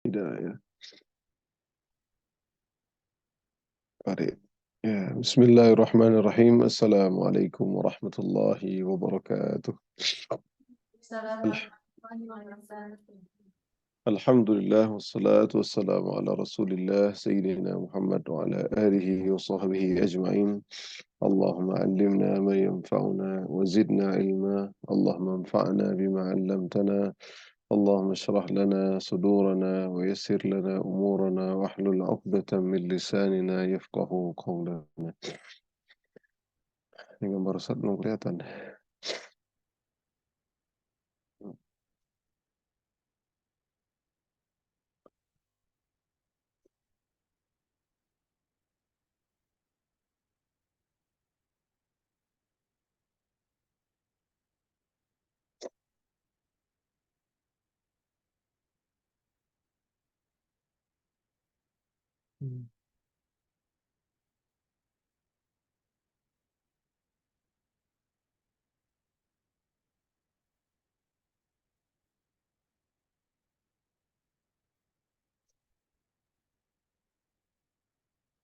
Tidak ya. Baik. Ya, Bismillahirrahmanirrahim. Assalamualaikum warahmatullahi wabarakatuh. Al- Alhamdulillah wassalatu wassalamu ala Rasulillah Sayyidina Muhammad wa ala alihi wa sahbihi ajma'in. Allahumma allimna ma yanfa'una wa zidna ilma. Allahumma anfa'na bima 'allamtana. اللهم اشرح لنا صدورنا ويسر لنا أمورنا واحلل عقدة من لساننا يفقه قولنا. Ini gambar Ustaz belum kelihatan.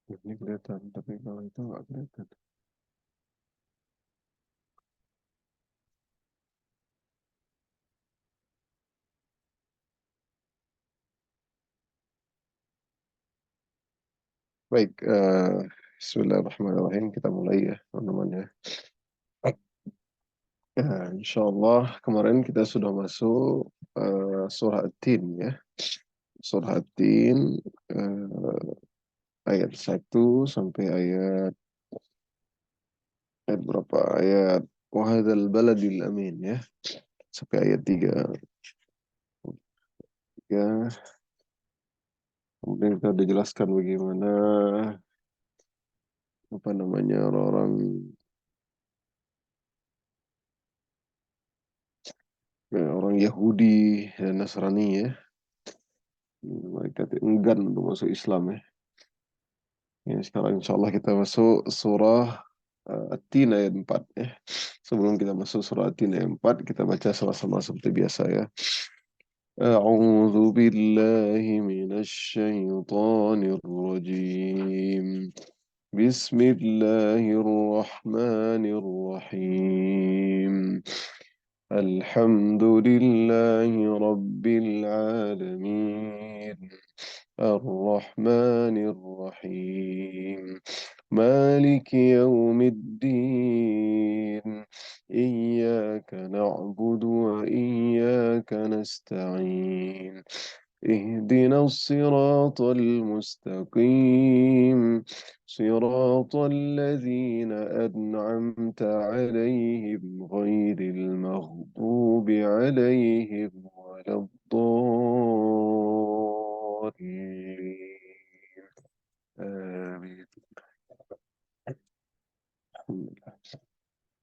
Ini kelihatan, tapi kalau itu nggak kelihatan. Baik, Bismillahirrahmanirrahim. Kita mulai ya, teman-teman ya. Ya, insya Allah kemarin kita sudah masuk surah At-Tin ya. Surah At-Tin ayat 1 sampai ayat berapa? Ayat Wahadal Baladil Amin ya. Sampai ayat 3. Ya, kemudian kita sudah jelaskan bagaimana apa namanya orang orang Yahudi dan Nasrani ya. Mereka enggan untuk masuk Islam ya. Ya, sekarang insya Allah kita masuk surah At-Tin ayat 4 ya. Sebelum kita masuk surah At-Tin ayat 4, kita baca sama-sama seperti biasa ya. أعوذ بالله من الشيطان الرجيم بسم الله الرحمن الرحيم الحمد لله رب العالمين الرحمن الرحيم مالك يوم الدين إياك نعبد وإياك نستعين اهدنا الصراط المستقيم صراط الذين أنعمت عليهم غير المغضوب عليهم ولا الضالين آمين.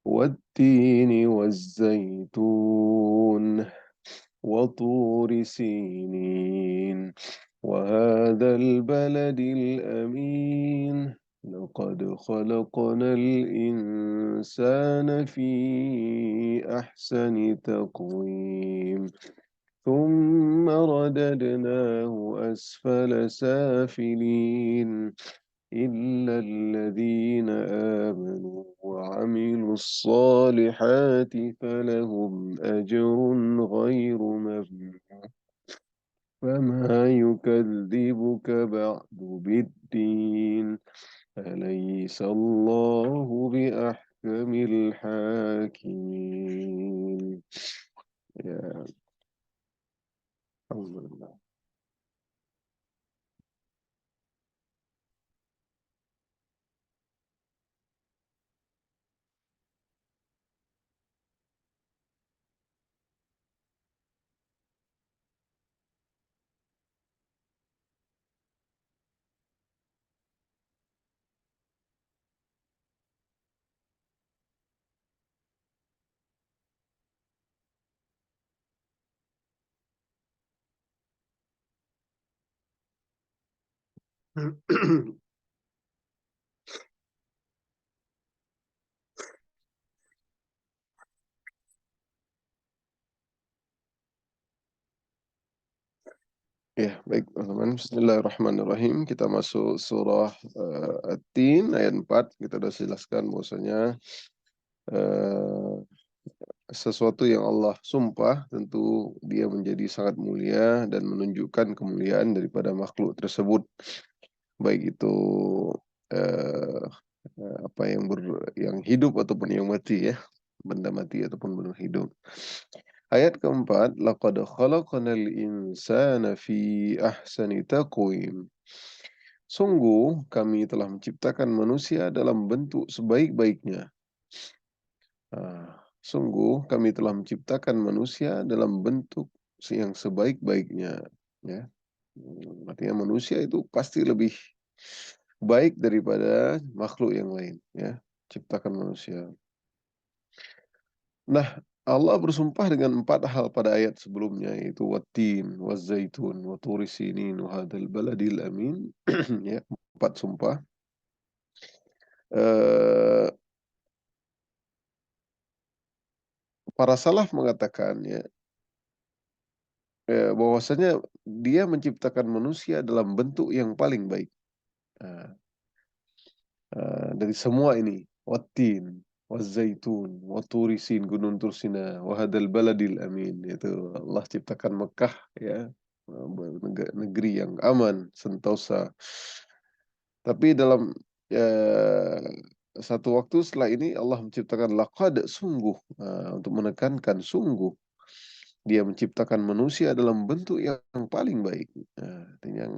والتين والزيتون وطور سينين وهذا البلد الأمين لقد خلقنا الإنسان في أحسن تقويم ثم رددناه أسفل سافلين إلا الذين آمنوا وعملوا الصالحات فلهم أجر غير ممنون فما يكذبك بعد بالدين أليس الله بأحكم الحاكمين يا الحمد لله. Ya, baik teman-teman. Bismillahirrahmanirrahim. Kita masuk surah At-Tin ayat 4. Kita sudah jelaskan bahwasanya eh, sesuatu yang Allah sumpah tentu dia menjadi sangat mulia dan menunjukkan kemuliaan daripada makhluk tersebut. Baik itu eh, apa yang hidup ataupun yang mati ya. Benda mati ataupun benda hidup. Ayat keempat, laqad khalaqnal insana fi ahsani taqwim. Sungguh kami telah menciptakan manusia dalam bentuk sebaik-baiknya. Sungguh kami telah menciptakan manusia dalam bentuk yang sebaik-baiknya. Ya, artinya manusia itu pasti lebih baik daripada makhluk yang lain. Ya, ciptakan manusia. Nah, Allah bersumpah dengan 4 hal pada ayat sebelumnya, yaitu wattin, wazaitun, waturi sinin, wahadal baladil amin. Ya, 4 sumpah. Eh, para salaf mengatakan ya, bahwasanya dia menciptakan manusia dalam bentuk yang paling baik. Nah, dari semua ini, wattin, wazaitun, waturi sin, gunung Tursina, wahadal baladil amin. Itu Allah ciptakan Mekah ya, negeri yang aman, sentosa. Tapi dalam eh, satu waktu setelah ini Allah menciptakan laqad, sungguh, untuk menekankan sungguh dia menciptakan manusia dalam bentuk yang paling baik. Artinya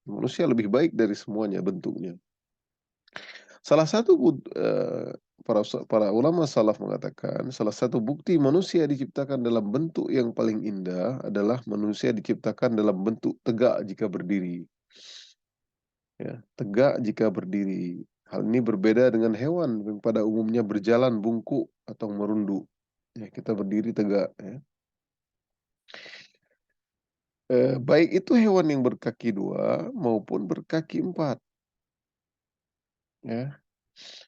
manusia lebih baik dari semuanya bentuknya. Salah satu para ulama salaf mengatakan salah satu bukti manusia diciptakan dalam bentuk yang paling indah adalah manusia diciptakan dalam bentuk tegak jika berdiri. Ya, tegak jika berdiri. Hal ini berbeda dengan hewan yang pada umumnya berjalan bungkuk atau merunduk. Ya, kita berdiri tegak. Ya. Baik itu hewan yang berkaki 2 maupun berkaki 4. Ya.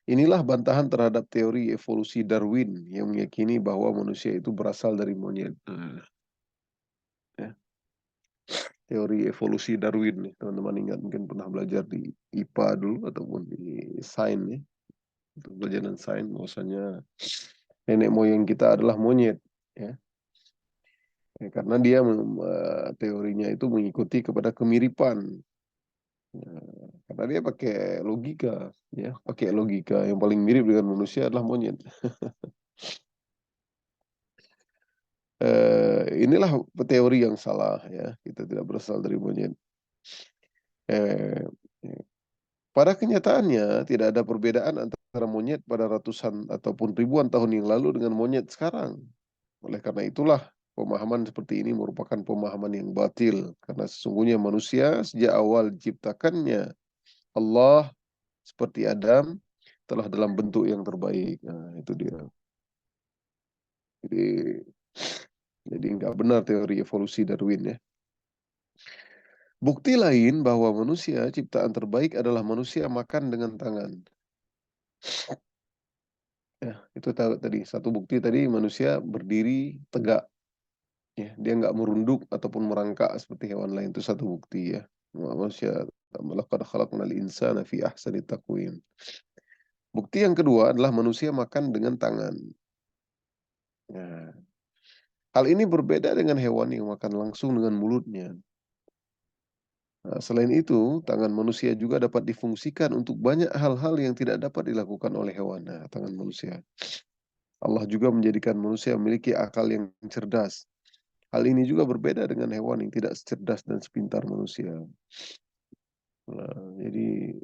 Inilah bantahan terhadap teori evolusi Darwin yang meyakini bahwa manusia itu berasal dari monyet. Ya. Teori evolusi Darwin nih, teman-teman ingat mungkin pernah belajar di IPA dulu ataupun di sains nih. Untuk pelajaran sains bahwasanya nenek moyang kita adalah monyet. Ya. Ya, karena dia teorinya itu mengikuti kepada kemiripan. Ya, karena dia pakai logika, ya, pakai logika yang paling mirip dengan manusia adalah monyet. Inilah teori yang salah ya. Kita tidak berasal dari monyet. Eh, Pada kenyataannya tidak ada perbedaan antara monyet pada ratusan ataupun ribuan tahun yang lalu dengan monyet sekarang. Oleh karena itulah pemahaman seperti ini merupakan pemahaman yang batil karena sesungguhnya manusia sejak awal diciptakannya Allah seperti Adam telah dalam bentuk yang terbaik. Nah, itu dia. Jadi jadi nggak benar teori evolusi Darwin ya. Bukti lain bahwa manusia ciptaan terbaik adalah manusia makan dengan tangan. Ya, itu tadi satu bukti tadi manusia berdiri tegak. Ya, dia nggak merunduk ataupun merangkak seperti hewan lain, itu satu bukti ya. Manusia laqad khalaqnal insana fi ahsani taqwim. Bukti yang kedua adalah manusia makan dengan tangan. Nah, hal ini berbeda dengan hewan yang makan langsung dengan mulutnya. Nah, selain itu, tangan manusia juga dapat difungsikan untuk banyak hal-hal yang tidak dapat dilakukan oleh hewan. Nah, tangan manusia. Allah juga menjadikan manusia memiliki akal yang cerdas. Hal ini juga berbeda dengan hewan yang tidak cerdas dan sepintar manusia. Nah, jadi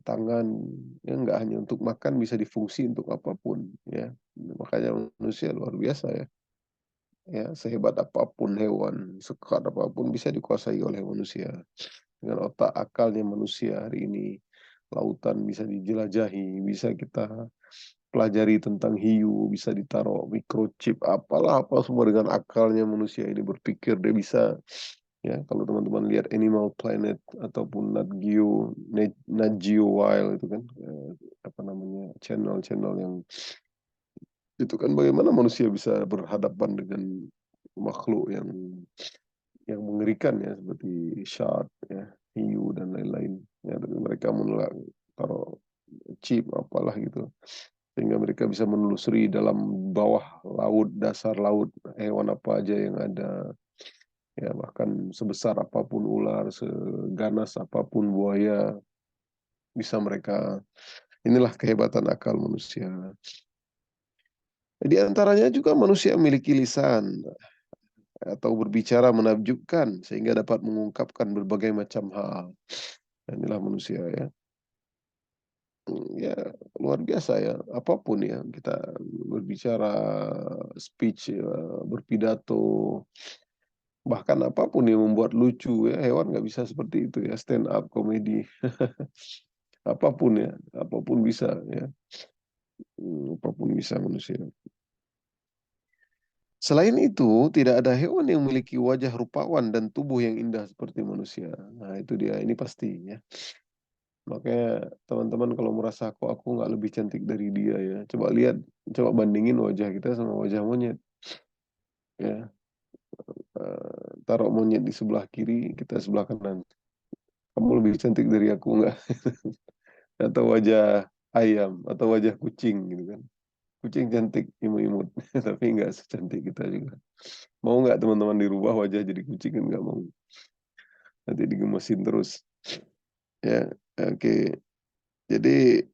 tangan ya nggak hanya untuk makan, bisa difungsi untuk apapun ya. Makanya manusia luar biasa ya. Ya, sehebat apapun hewan, sekuat apapun bisa dikuasai oleh manusia. Dengan otak akalnya manusia hari ini, lautan bisa dijelajahi, bisa kita pelajari tentang hiu, bisa ditaruh microchip, apalah apa semua dengan akalnya manusia ini berpikir dia bisa. Ya, kalau teman-teman lihat Animal Planet ataupun Nat Geo Wild itu kan, apa namanya, channel-channel yang itu kan bagaimana manusia bisa berhadapan dengan makhluk yang yang mengerikan ya, seperti shark ya, hiu dan lain-lain. Ya, tapi mereka taruh chip apalah gitu, sehingga mereka bisa menelusuri dalam bawah laut, dasar laut, hewan apa aja yang ada. Ya, bahkan sebesar apapun ular, seganas apapun buaya, bisa mereka. Inilah kehebatan akal manusia. Di antaranya juga manusia memiliki lisan atau berbicara menakjubkan sehingga dapat mengungkapkan berbagai macam hal. Inilah manusia ya. Ya, luar biasa ya. Apapun ya, kita berbicara, speech, ya, berpidato, bahkan apapun yang membuat lucu ya. Hewan nggak bisa seperti itu ya. Stand up komedi, apapun ya, apapun bisa ya. Apapun bisa manusia. Selain itu, tidak ada hewan yang memiliki wajah rupawan dan tubuh yang indah seperti manusia. Nah, itu dia. Ini pasti ya. Makanya teman-teman kalau merasa aku nggak lebih cantik dari dia ya, coba lihat, coba bandingin wajah kita sama wajah monyet. Ya, taruh monyet di sebelah kiri, kita sebelah kanan. Kamu lebih cantik dari aku nggak? Atau wajah ayam atau wajah kucing gitu kan? Kucing cantik, imut-imut, tapi nggak secantik kita juga. Mau nggak teman-teman dirubah wajah jadi kucing? Kan nggak mau. Nanti digemesin terus. Ya, oke. Jadi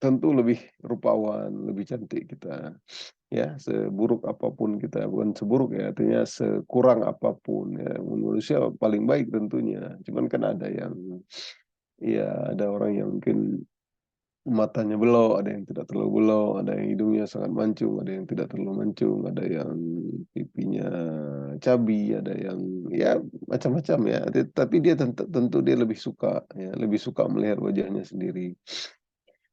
tentu lebih rupawan, lebih cantik kita. Ya, seburuk apapun kita, bukan seburuk ya, artinya sekurang apapun ya, manusia paling baik tentunya. Cuman kan ada yang, ya ada orang yang mungkin matanya belau, ada yang tidak terlalu belau, ada yang hidungnya sangat mancung, ada yang tidak terlalu mancung, ada yang pipinya cabi, ada yang ya macam-macam ya. Tapi dia tentu dia lebih suka ya, lebih suka melihat wajahnya sendiri.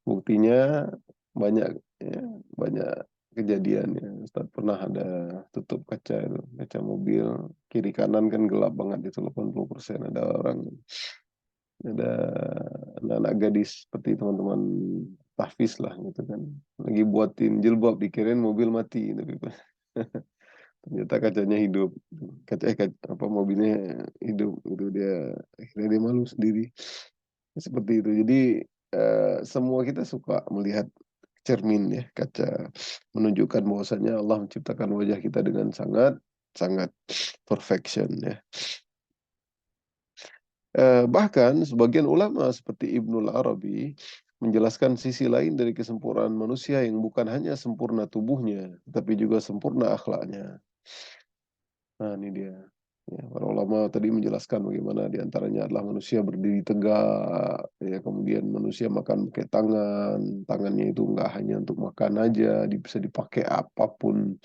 Buktinya banyak ya, banyak kejadian ya. Ustaz pernah ada tutup kaca itu, kaca mobil kiri kanan kan gelap banget itu 80%. Ada orang, ada anak-anak gadis seperti teman-teman tahfiz lah gitu kan. Lagi buatin jilbab dikirain mobil mati tapi ternyata kacanya hidup. Apa mobilnya hidup itu dia akhirnya dia malu sendiri. Seperti itu. Jadi semua kita suka melihat cermin ya, kaca, menunjukkan bahwasanya Allah menciptakan wajah kita dengan sangat sangat perfection ya. Bahkan sebagian ulama seperti Ibnul Arabi menjelaskan sisi lain dari kesempurnaan manusia yang bukan hanya sempurna tubuhnya, tapi juga sempurna akhlaknya. Nah, ini dia. Ya, para ulama tadi menjelaskan bagaimana diantaranya adalah manusia berdiri tegak, ya, kemudian manusia makan pakai tangan, tangannya itu enggak hanya untuk makan aja, bisa dipakai apapun,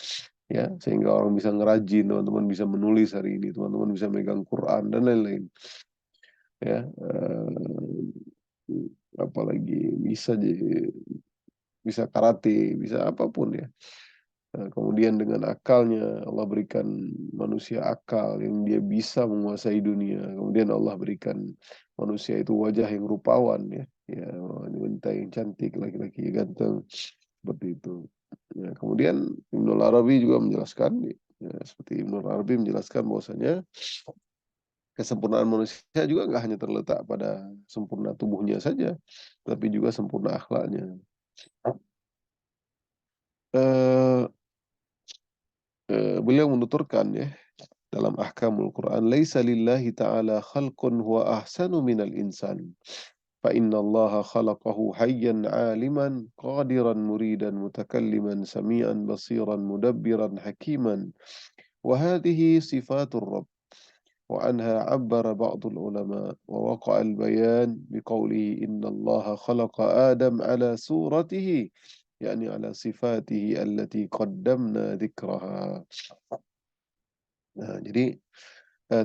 ya, sehingga orang bisa ngerajin, teman-teman bisa menulis hari ini, teman-teman bisa megang Quran dan lain-lain, ya, apalagi bisa karate, bisa apapun ya. Nah, kemudian dengan akalnya Allah berikan manusia akal yang dia bisa menguasai dunia. Kemudian Allah berikan manusia itu wajah yang rupawan ya, ya wanita yang cantik, laki-laki yang ganteng seperti itu. Ya, kemudian Ibnu Arabi juga menjelaskan, ya, seperti Ibnu Arabi menjelaskan bahwasanya kesempurnaan manusia juga nggak hanya terletak pada sempurna tubuhnya saja, tapi juga sempurna akhlaknya. Eh, Beliau menuturkan ya dalam ahkamul Quran, "Laisa lillahi ta'ala khalqun huwa ahsanu minal insan. Fa inna Allah khalaqahu hayyan 'aliman qadiran muridan mutakalliman sami'an basiran mudabbiran hakiman. Wa hadhihi sifatur Rabb." وعنها عبر بعض العلماء ووقع البيان بقوله إن الله خلق آدم على صورته يعني على صفاته التي قدمنا ذكرها. Nah, jadi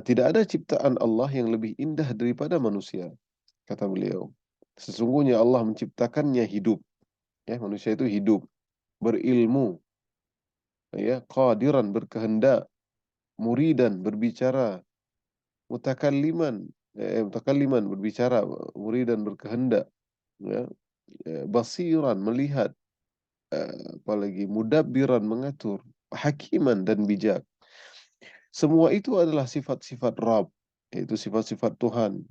tidak ada ciptaan Allah yang lebih indah daripada manusia, kata beliau. Sesungguhnya Allah menciptakannya hidup, ya manusia itu hidup, berilmu, ya qadiran berkehendak, muridan berbicara, mutakalliman berbicara, muridan berkehendak, ya, basiran melihat, apalagi mudabbiran mengatur, hakiman dan bijak. Semua itu adalah sifat-sifat Rabb, yaitu sifat-sifat Tuhan.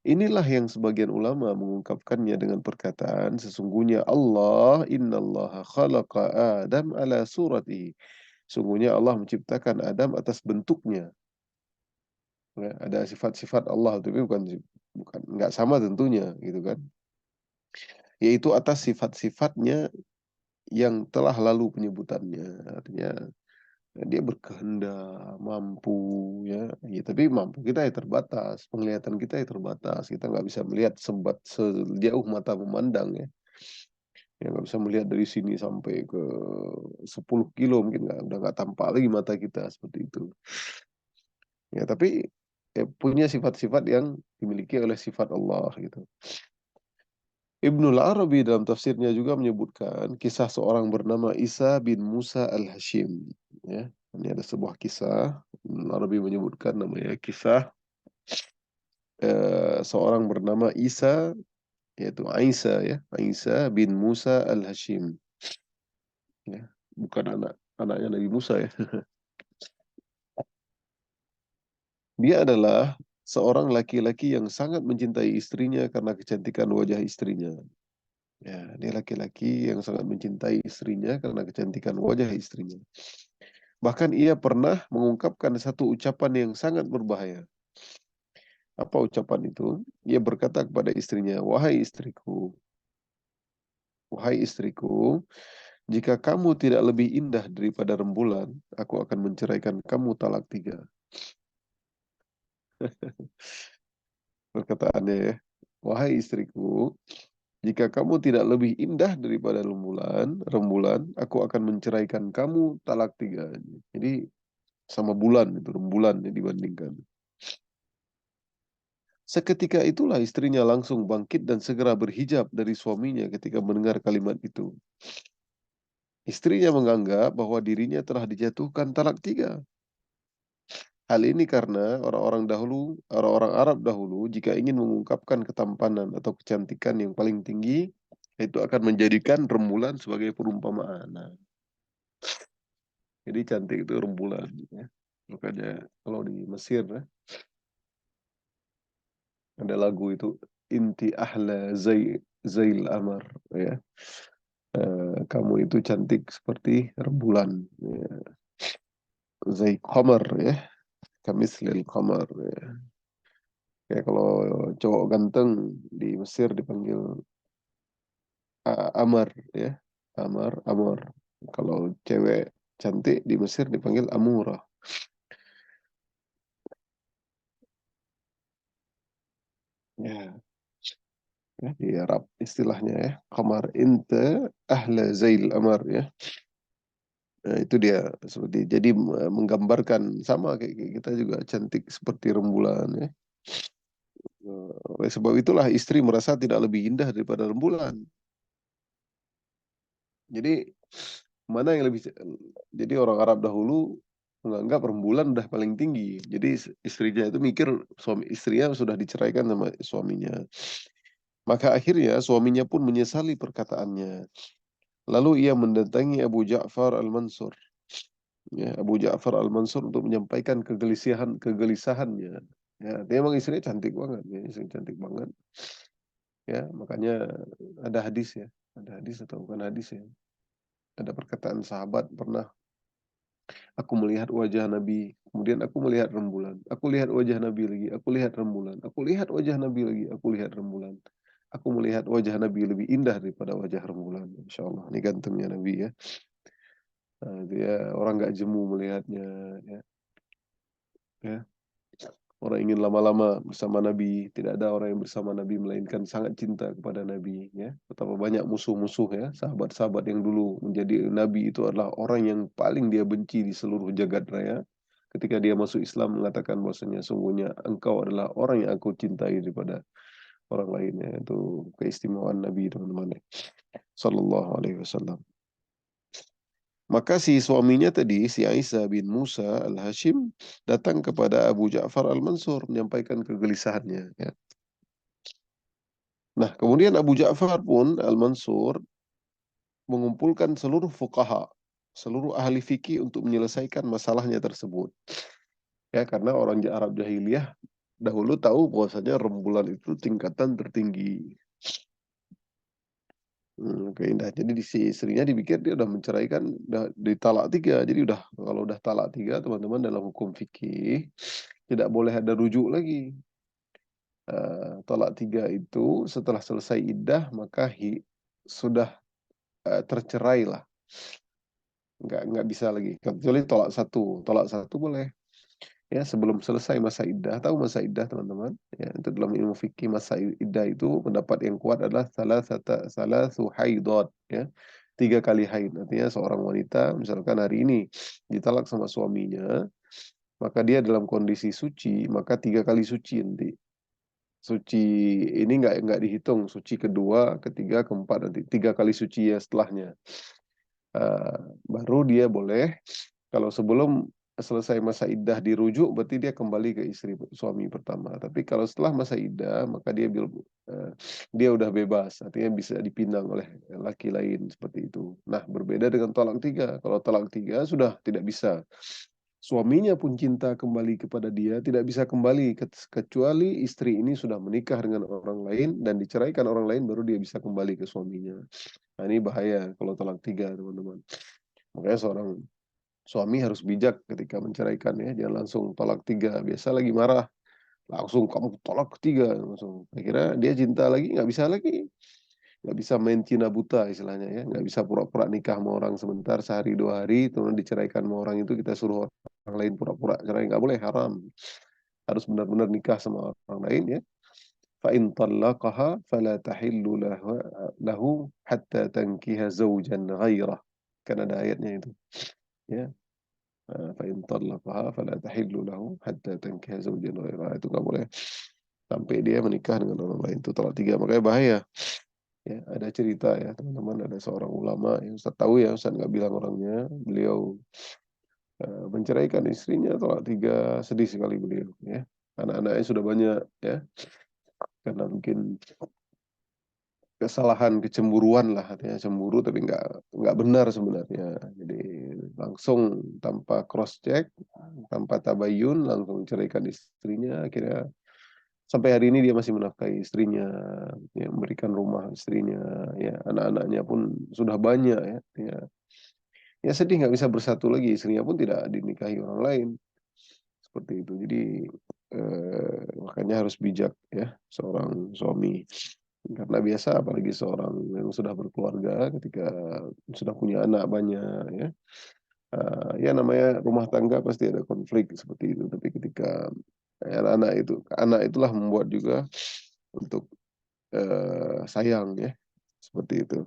Inilah yang sebagian ulama mengungkapkannya dengan perkataan sesungguhnya Allah innallaha khalaqa Adam ala suratihi. Sungguhnya Allah menciptakan Adam atas bentuknya. Ya, ada sifat-sifat Allah tapi bukan nggak sama tentunya gitu kan. Yaitu atas sifat-sifatnya yang telah lalu penyebutannya. Artinya dia berkehendak, mampu, ya. Ya, tapi mampu kita ya terbatas, penglihatan kita ya terbatas. Kita nggak bisa melihat sejauh mata memandang ya. Ya nggak bisa melihat dari sini sampai ke 10 kilo mungkin udah nggak tampak lagi mata kita seperti itu. Ya tapi punya sifat-sifat yang dimiliki oleh sifat Allah gitu. Ibnul Arabi dalam tafsirnya juga menyebutkan kisah seorang bernama Isa bin Musa al-Hashim. Ya, ini ada sebuah kisah. Ibnul Arabi menyebutkan namanya kisah seorang bernama Isa, yaitu Isa ya, Isa bin Musa al-Hashim. Ya, bukan anaknya Nabi Musa ya. Dia adalah seorang laki-laki yang sangat mencintai istrinya karena kecantikan wajah istrinya. Ya, dia laki-laki yang sangat mencintai istrinya karena kecantikan wajah istrinya. Bahkan ia pernah mengungkapkan satu ucapan yang sangat berbahaya. Apa ucapan itu? Ia berkata kepada istrinya, wahai istriku, jika kamu tidak lebih indah daripada rembulan, aku akan menceraikan kamu talak 3." Perkataannya ya, wahai istriku, jika kamu tidak lebih indah daripada rembulan, aku akan menceraikan kamu talak 3. Jadi sama bulan itu rembulan yang dibandingkan. Seketika itulah istrinya langsung bangkit dan segera berhijab dari suaminya ketika mendengar kalimat itu. Istrinya menganggap bahwa dirinya telah dijatuhkan talak 3. Hal ini karena orang-orang Arab dahulu, jika ingin mengungkapkan ketampanan atau kecantikan yang paling tinggi, itu akan menjadikan rembulan sebagai perumpamaan. Nah, jadi cantik itu rembulan. Ya. Makanya kalau di Mesir ada lagu itu Inti ahla Zail Amar, ya. Kamu itu cantik seperti rembulan, ya. Zai Qamar ya, kamislil Qamar ya. Kayak kalau cowok ganteng di Mesir dipanggil Amar ya, Amar. Kalau cewek cantik di Mesir dipanggil Amura. Ya, ya di Arab istilahnya ya, Qamar inte ahla Zail Amar ya. Nah, itu dia seperti jadi menggambarkan sama kayak kita juga cantik seperti rembulan ya. Oleh sebab itulah istri merasa tidak lebih indah daripada rembulan. Jadi mana yang lebih jadi orang Arab dahulu menganggap rembulan udah paling tinggi. Jadi istrinya itu mikir suami istrinya sudah diceraikan sama suaminya. Maka akhirnya suaminya pun menyesali perkataannya. Lalu ia mendatangi Abu Ja'far Al-Mansur. Ya, Abu Ja'far Al-Mansur untuk menyampaikan kegelisahannya. Ya, dia emang istrinya cantik banget, ya, istrinya cantik banget. Ya, makanya ada hadis ya, ada hadis atau bukan hadis ya. Ada perkataan sahabat pernah, aku melihat wajah Nabi, kemudian aku melihat rembulan. Aku lihat wajah Nabi lagi, aku lihat rembulan. Aku lihat wajah Nabi lagi, aku lihat rembulan. Aku melihat wajah Nabi lebih indah daripada wajah rembulan. Insya Allah, ini gantengnya Nabi ya. Nah, dia orang nggak jemu melihatnya. Ya. Ya. Orang ingin lama-lama bersama Nabi, tidak ada orang yang bersama Nabi melainkan sangat cinta kepada Nabi. Ya, betapa banyak musuh-musuh ya, sahabat-sahabat yang dulu menjadi Nabi itu adalah orang yang paling dia benci di seluruh jagat raya. Ketika dia masuk Islam mengatakan bahwasanya sungguhnya engkau adalah orang yang aku cintai daripada orang lainnya. Itu keistimewaan Nabi teman-teman. Sallallahu Alaihi Wasallam. Maka si suaminya tadi, si Aisyah bin Musa al-Hashim, datang kepada Abu Ja'far al-Mansur menyampaikan kegelisahannya. Ya. Nah, kemudian Abu Ja'far pun al-Mansur mengumpulkan seluruh fuqaha. seluruh ahli fikih untuk menyelesaikan masalahnya tersebut. Ya, karena orang Arab jahiliyah dahulu tahu bahwasanya rembulan itu tingkatan tertinggi. Keindah. Jadi si istrinya dipikir dia udah menceraikan, udah ditalak 3. Jadi udah kalau udah talak 3, teman-teman, dalam hukum fikih tidak boleh ada rujuk lagi. Talak 3 itu setelah selesai iddah maka sudah tercerai lah, nggak bisa lagi. Kecuali tolak satu boleh. Ya, sebelum selesai masa iddah. Tahu masa iddah, teman-teman? Ya, itu dalam ilmu fikih masa iddah itu pendapat yang kuat adalah salasu haidot, ya. 3 kali haid. Artinya seorang wanita misalkan hari ini ditalak sama suaminya, maka dia dalam kondisi suci, maka 3 kali suci nanti. Suci ini nggak dihitung, suci kedua, ketiga, keempat, nanti 3 kali suci ya setelahnya. Eh, Baru dia boleh, kalau sebelum selesai masa iddah dirujuk, berarti dia kembali ke istri suami pertama. Tapi kalau setelah masa iddah, maka eh, dia udah bebas, artinya bisa dipinang oleh laki lain seperti itu. Nah, berbeda dengan talak 3. Kalau talak 3 sudah tidak bisa. Suaminya pun cinta kembali kepada dia, tidak bisa kembali kecuali istri ini sudah menikah dengan orang lain dan diceraikan orang lain, baru dia bisa kembali ke suaminya. Nah, ini bahaya kalau talak 3, teman-teman. Makanya seorang suami harus bijak ketika menceraikan, ya. Jangan langsung talak 3. Biasa lagi marah, langsung kamu talak ketiga. Langsung. Akhirnya dia cinta lagi, nggak bisa lagi. Nggak bisa main Cina buta istilahnya, ya. Nggak bisa pura-pura nikah sama orang sebentar, sehari 2 hari, kemudian diceraikan sama orang itu, kita suruh orang lain pura-pura cerai. Nggak boleh, haram. Harus benar-benar nikah sama orang lain, ya. فإن طلقها فلا تحل له حتى تنكح زوجا غيره. Kan ada ayatnya itu, ya. فإن طلقها فلا تحل له حتى تنكح زوجا غيره. Itu nggak boleh sampai dia menikah dengan orang lain. Itu talak 3. Makanya bahaya. Ya, ada cerita, ya, teman-teman, ada seorang ulama yang Ustaz tahu, ya, Ustaz nggak bilang orangnya. Beliau menceraikan istrinya talak 3, sedih sekali beliau, ya. Anak-anaknya sudah banyak, ya, karena mungkin kesalahan kecemburuan lah, artinya cemburu tapi nggak benar sebenarnya. Jadi langsung tanpa cross check, tanpa tabayun, langsung ceraikan istrinya. Akhirnya sampai hari ini dia masih menafkahi istrinya, ya, memberikan rumah istrinya, ya, anak-anaknya pun sudah banyak, ya. Ya, sedih nggak bisa bersatu lagi, istrinya pun tidak dinikahi orang lain seperti itu. Jadi makanya harus bijak, ya, seorang suami. Karena biasa, apalagi seorang yang sudah berkeluarga, ketika sudah punya anak banyak, ya, ya, namanya rumah tangga pasti ada konflik seperti itu. Tapi ketika anak itulah membuat juga untuk sayang, ya, seperti itu.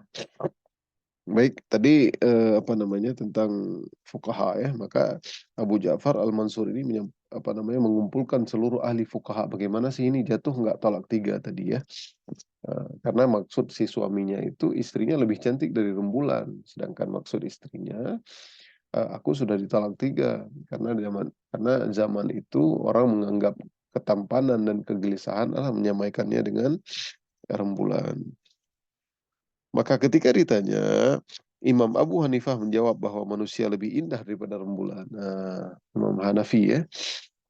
Baik, tadi apa namanya tentang fuqaha, ya. Maka Abu Ja'far Al-Mansur ini mengumpulkan seluruh ahli fuqaha. Bagaimana sih ini jatuh nggak talak 3 tadi, ya? Karena maksud si suaminya itu istrinya lebih cantik dari rembulan, sedangkan maksud istrinya, aku sudah ditalak 3. Karena zaman itu orang menganggap ketampanan dan kegelisahan adalah menyamaikannya dengan rembulan. Maka ketika ditanya, Imam Abu Hanifah menjawab bahwa manusia lebih indah daripada rembulan. Nah, Imam Hanafi, ya.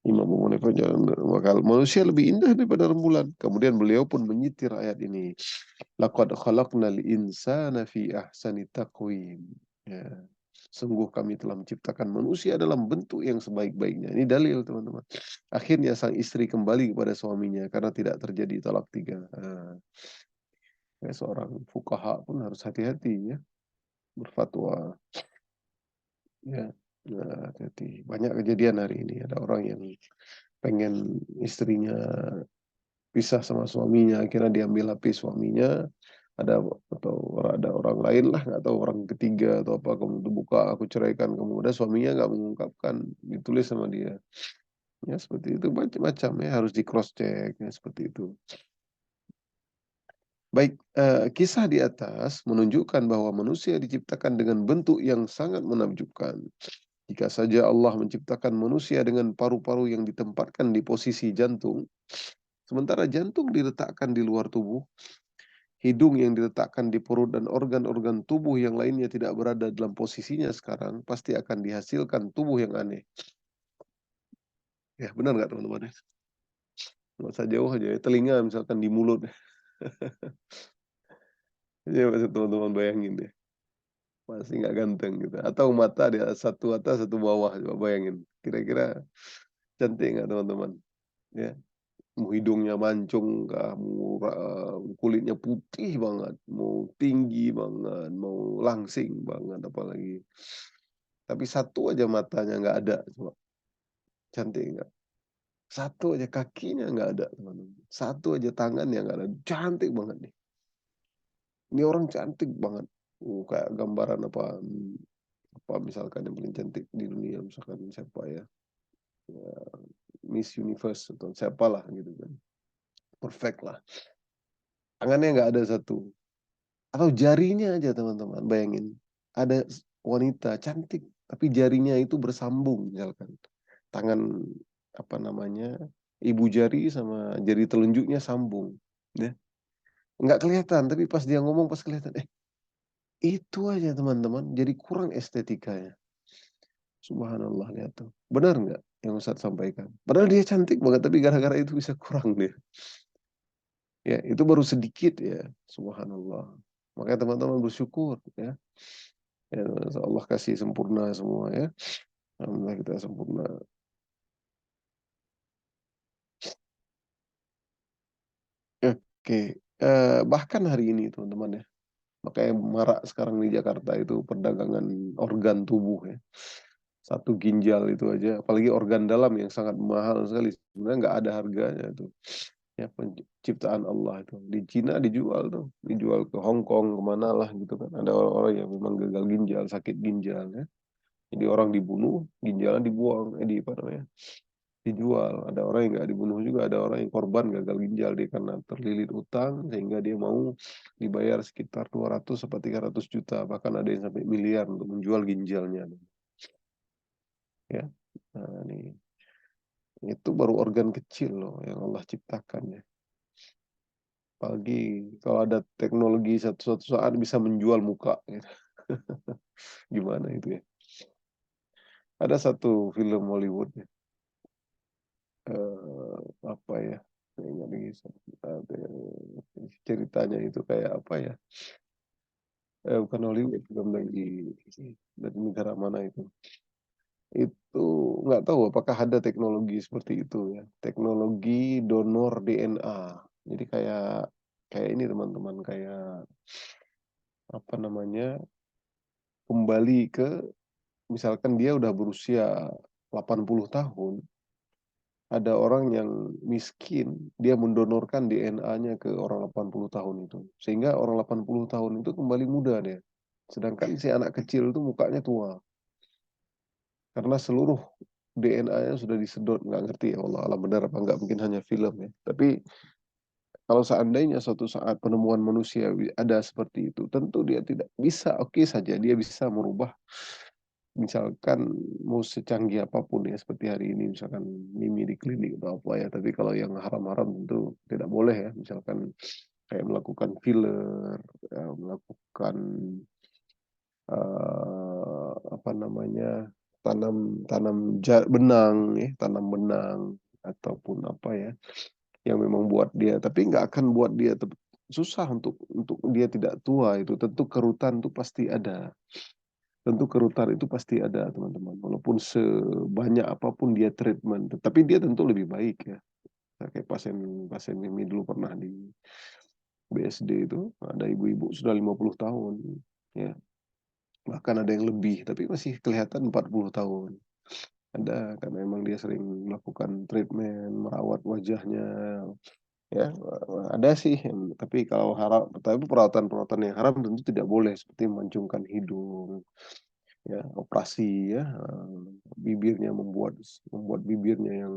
Imam Abu Hanifah maka manusia lebih indah daripada rembulan. Kemudian beliau pun menyitir ayat ini. Laqad khalaqnal insana fi ahsani taqwim. Ya. Sungguh kami telah menciptakan manusia dalam bentuk yang sebaik-baiknya. Ini dalil, teman-teman. Akhirnya sang istri kembali kepada suaminya karena tidak terjadi talak 3. Nah, ya, seorang fuqaha pun harus hati-hati, ya, berfatwa, ya. Nah, hati-hati. Banyak kejadian hari ini. Ada orang yang pengen istrinya pisah sama suaminya, akhirnya diambil HP suaminya, ada atau ada orang lain lah, nggak tahu orang ketiga atau apa, kamu tuh buka, aku ceraikan kamu. Udah, suaminya nggak mengungkapkan, ditulis sama dia. Ya, seperti itu, macam-macam, ya, harus di cross check, ya, seperti itu. Baik, kisah di atas menunjukkan bahwa manusia diciptakan dengan bentuk yang sangat menakjubkan. Jika saja Allah menciptakan manusia dengan paru-paru yang ditempatkan di posisi jantung, sementara jantung diletakkan di luar tubuh, hidung yang diletakkan di perut dan organ-organ tubuh yang lainnya tidak berada dalam posisinya sekarang, pasti akan dihasilkan tubuh yang aneh. Ya, benar nggak teman-teman? Nggak usah jauh aja ya, telinga misalkan di mulut. Ya, masih teman-teman bayangin deh, masih nggak ganteng gitu. Atau mata dia satu atas, satu bawah, coba bayangin. Kira-kira cantik nggak teman-teman? Ya, mau hidungnya mancung kah, mau kulitnya putih banget, mau tinggi banget, mau langsing banget, apalagi. Tapi satu aja matanya nggak ada, coba cantik nggak? Satu aja kakinya nggak ada, teman-teman. Satu aja tangannya nggak ada, cantik banget nih. Ini orang cantik banget. Kayak gambaran apa misalkan yang paling cantik di dunia, misalkan siapa ya, ya Miss Universe atau siapalah gitu kan, perfect lah. Tangannya nggak ada satu. Atau jarinya aja teman-teman, bayangin. Ada wanita cantik, tapi jarinya itu bersambung misalkan. Tangan, apa namanya, ibu jari sama jari telunjuknya sambung. Ya. Nggak kelihatan, tapi pas dia ngomong pas kelihatan. Itu aja teman-teman, jadi kurang estetikanya. Subhanallah, lihat tuh. Benar nggak yang Ustadz sampaikan? Padahal dia cantik banget, tapi gara-gara itu bisa kurang dia. Ya, itu baru sedikit ya. Subhanallah. Makanya teman-teman bersyukur ya. Ya, Allah kasih sempurna semua ya. Alhamdulillah kita sempurna. Oke, bahkan hari ini teman-teman ya. Makanya marak sekarang di Jakarta itu perdagangan organ tubuh ya. Satu ginjal itu aja, apalagi organ dalam yang sangat mahal sekali. Sebenarnya nggak ada harganya itu. Ya, penciptaan Allah itu. Di Cina dijual tuh, dijual ke Hong Kong, kemana lah gitu kan. Ada orang-orang yang memang gagal ginjal, sakit ginjal ya. Jadi orang dibunuh, ginjalnya dibuang, apa namanya, dijual. Ada orang yang nggak dibunuh juga, ada orang yang korban gagal ginjal dia karena terlilit utang sehingga dia mau dibayar sekitar 200 sampai 300 juta, bahkan ada yang sampai miliar untuk menjual ginjalnya. Ya, nah, ini itu baru organ kecil loh yang Allah ciptakan ya. Apalagi kalau ada teknologi suatu saat bisa menjual muka, gitu. Gimana itu ya? Ada satu film Hollywood ya, apa ya? Saya ingat lagi, ceritanya itu kayak apa ya? Bukan Hollywood, film dari negara mana itu? Itu nggak tahu apakah ada teknologi seperti itu ya. Teknologi donor DNA. Jadi kayak kayak ini teman-teman, kayak apa namanya, kembali ke, misalkan dia udah berusia 80 tahun, ada orang yang miskin, dia mendonorkan DNA-nya ke orang 80 tahun itu. Sehingga orang 80 tahun itu kembali muda dia. Sedangkan si anak kecil itu mukanya tua. Karena seluruh DNA-nya sudah disedot. Nggak ngerti ya, Allah alam benar apa nggak, mungkin hanya film ya. Tapi kalau seandainya suatu saat penemuan manusia ada seperti itu, tentu dia tidak bisa, oke saja, dia bisa merubah. Misalkan mau secanggih apapun ya seperti hari ini, misalkan Mimi di klinik atau apa ya, tapi kalau yang haram-haram tentu tidak boleh ya, misalkan kayak melakukan filler, melakukan apa namanya, tanam tanam benang ya, tanam benang ataupun apa ya yang memang buat dia, tapi nggak akan buat dia susah untuk dia tidak tua. Itu tentu kerutan itu pasti ada. Tentu kerutan itu pasti ada, teman-teman. Walaupun sebanyak apapun dia treatment, tetapi dia tentu lebih baik ya. Nah, kayak pasien pasien Mimi dulu pernah di BSD itu, ada ibu-ibu sudah 50 tahun. Ya, bahkan ada yang lebih, tapi masih kelihatan 40 tahun. Ada, karena memang dia sering melakukan treatment, merawat wajahnya. Ya, ada sih. Tapi kalau haram, tapi perawatan-perawatan yang haram tentu tidak boleh, seperti memancungkan hidung, ya operasi ya, bibirnya, membuat membuat bibirnya yang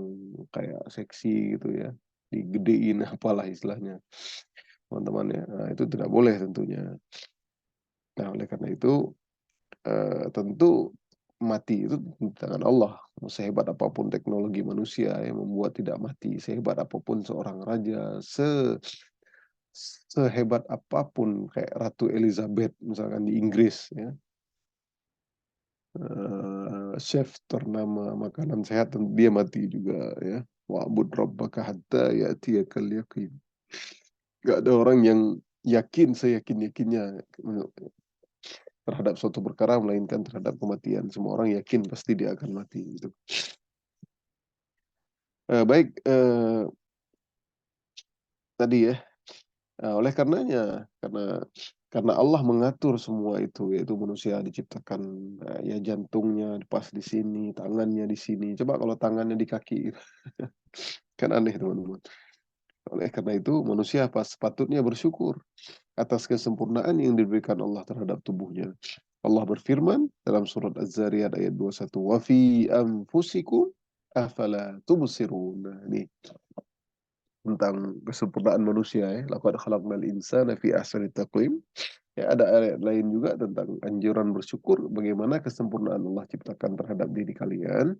kayak seksi gitu ya, digedein apalah istilahnya teman-teman ya. Nah, itu tidak boleh tentunya. Nah, oleh karena itu tentu mati itu di tangan Allah. Sehebat apapun teknologi manusia yang membuat tidak mati, sehebat apapun seorang raja, sehebat apapun kayak Ratu Elizabeth misalkan di Inggris ya, chef ternama makanan sehat dia mati juga ya. Wa'bud rabbaka hatta ya'tiyakal yaqin. Gak ada orang yang yakin seyakin-yakinnya terhadap suatu perkara melainkan terhadap kematian. Semua orang yakin pasti dia akan mati gitu. Baik, tadi ya. Oleh karena Allah mengatur semua itu, yaitu manusia diciptakan ya jantungnya pas di sini, tangannya di sini. Coba kalau tangannya di kaki, kan aneh teman-teman. Oleh karena itu manusia sepatutnya bersyukur atas kesempurnaan yang diberikan Allah terhadap tubuhnya. Allah berfirman dalam surat Az-Zariyat ayat 21, "Wa fi anfusikum afala tubsirun." Nah, ini tentang kesempurnaan manusia ya. Laqad khalaqnal insana fi ahsani taqwim. Ya, ada ayat lain juga tentang anjuran bersyukur bagaimana kesempurnaan Allah ciptakan terhadap diri kalian.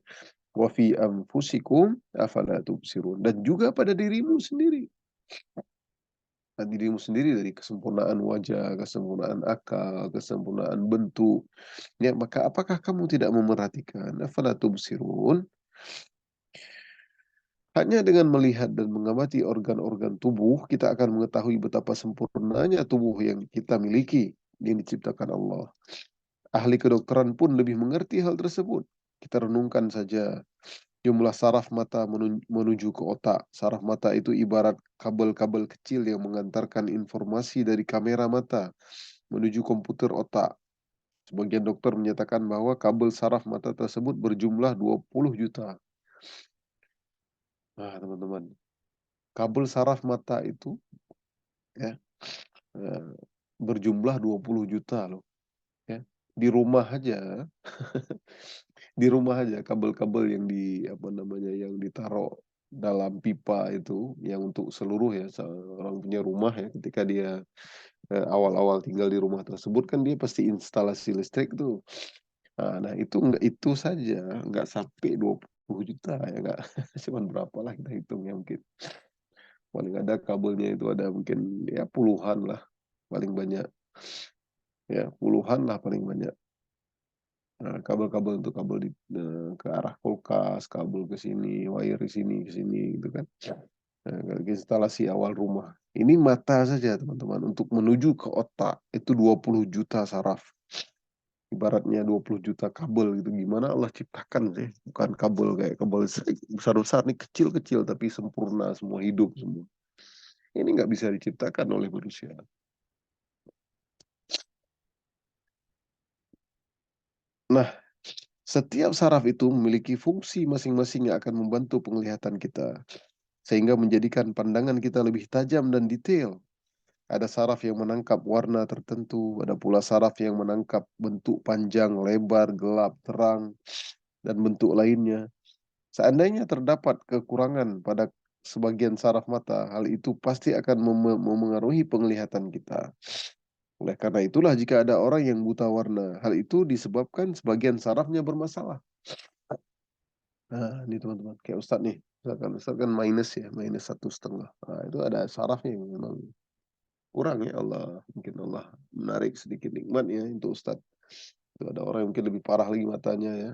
Wa fi anfusikum afala tubsirun. Dan juga pada dirimu sendiri. Dan dirimu sendiri dari kesempurnaan wajah, kesempurnaan akal, kesempurnaan bentuk. Ya, maka apakah kamu tidak memerhatikan? Afala tubsirun. Hanya dengan melihat dan mengamati organ-organ tubuh, kita akan mengetahui betapa sempurnanya tubuh yang kita miliki, yang diciptakan Allah. Ahli kedokteran pun lebih mengerti hal tersebut. Kita renungkan saja jumlah saraf mata menuju ke otak. Saraf mata itu ibarat kabel-kabel kecil yang mengantarkan informasi dari kamera mata menuju komputer otak. Sebagian dokter menyatakan bahwa kabel saraf mata tersebut berjumlah 20 juta. Nah, teman-teman, kabel saraf mata itu ya eh, berjumlah 20 juta loh ya. Di rumah aja, di rumah aja kabel-kabel yang apa namanya yang ditaruh dalam pipa itu yang untuk seluruh ya orang punya rumah ya ketika dia awal-awal tinggal di rumah tersebut kan dia pasti instalasi listrik tuh. Nah, itu enggak itu saja enggak sampai 20 juta ya enggak cuman berapa lah kita hitung ya mungkin paling ada kabelnya itu ada mungkin ya puluhan lah paling banyak ya puluhan lah paling banyak. Nah, kabel-kabel untuk kabel ke arah kulkas, kabel ke sini, wire ke sini gitu kan. Nah, instalasi awal rumah. Ini mata saja teman-teman untuk menuju ke otak itu 20 juta saraf. Ibaratnya 20 juta kabel gitu. Gimana Allah ciptakan sih? Bukan kabel kayak kabel listrik besar-besar nih kecil-kecil tapi sempurna semua hidup semua. Ini nggak bisa diciptakan oleh manusia. Nah, setiap saraf itu memiliki fungsi masing-masing yang akan membantu penglihatan kita, sehingga menjadikan pandangan kita lebih tajam dan detail. Ada saraf yang menangkap warna tertentu, ada pula saraf yang menangkap bentuk panjang, lebar, gelap, terang, dan bentuk lainnya. Seandainya terdapat kekurangan pada sebagian saraf mata, hal itu pasti akan memengaruhi penglihatan kita. Oleh karena itulah jika ada orang yang buta warna, hal itu disebabkan sebagian sarafnya bermasalah. Nah, ini teman-teman, kayak Ustadz nih, misalkan Ustadz kan minus ya, minus 1,5. Nah, itu ada sarafnya yang memang kurang ya Allah. Mungkin Allah menarik sedikit nikmat ya untuk Ustadz. Itu ada orang yang mungkin lebih parah lagi matanya ya.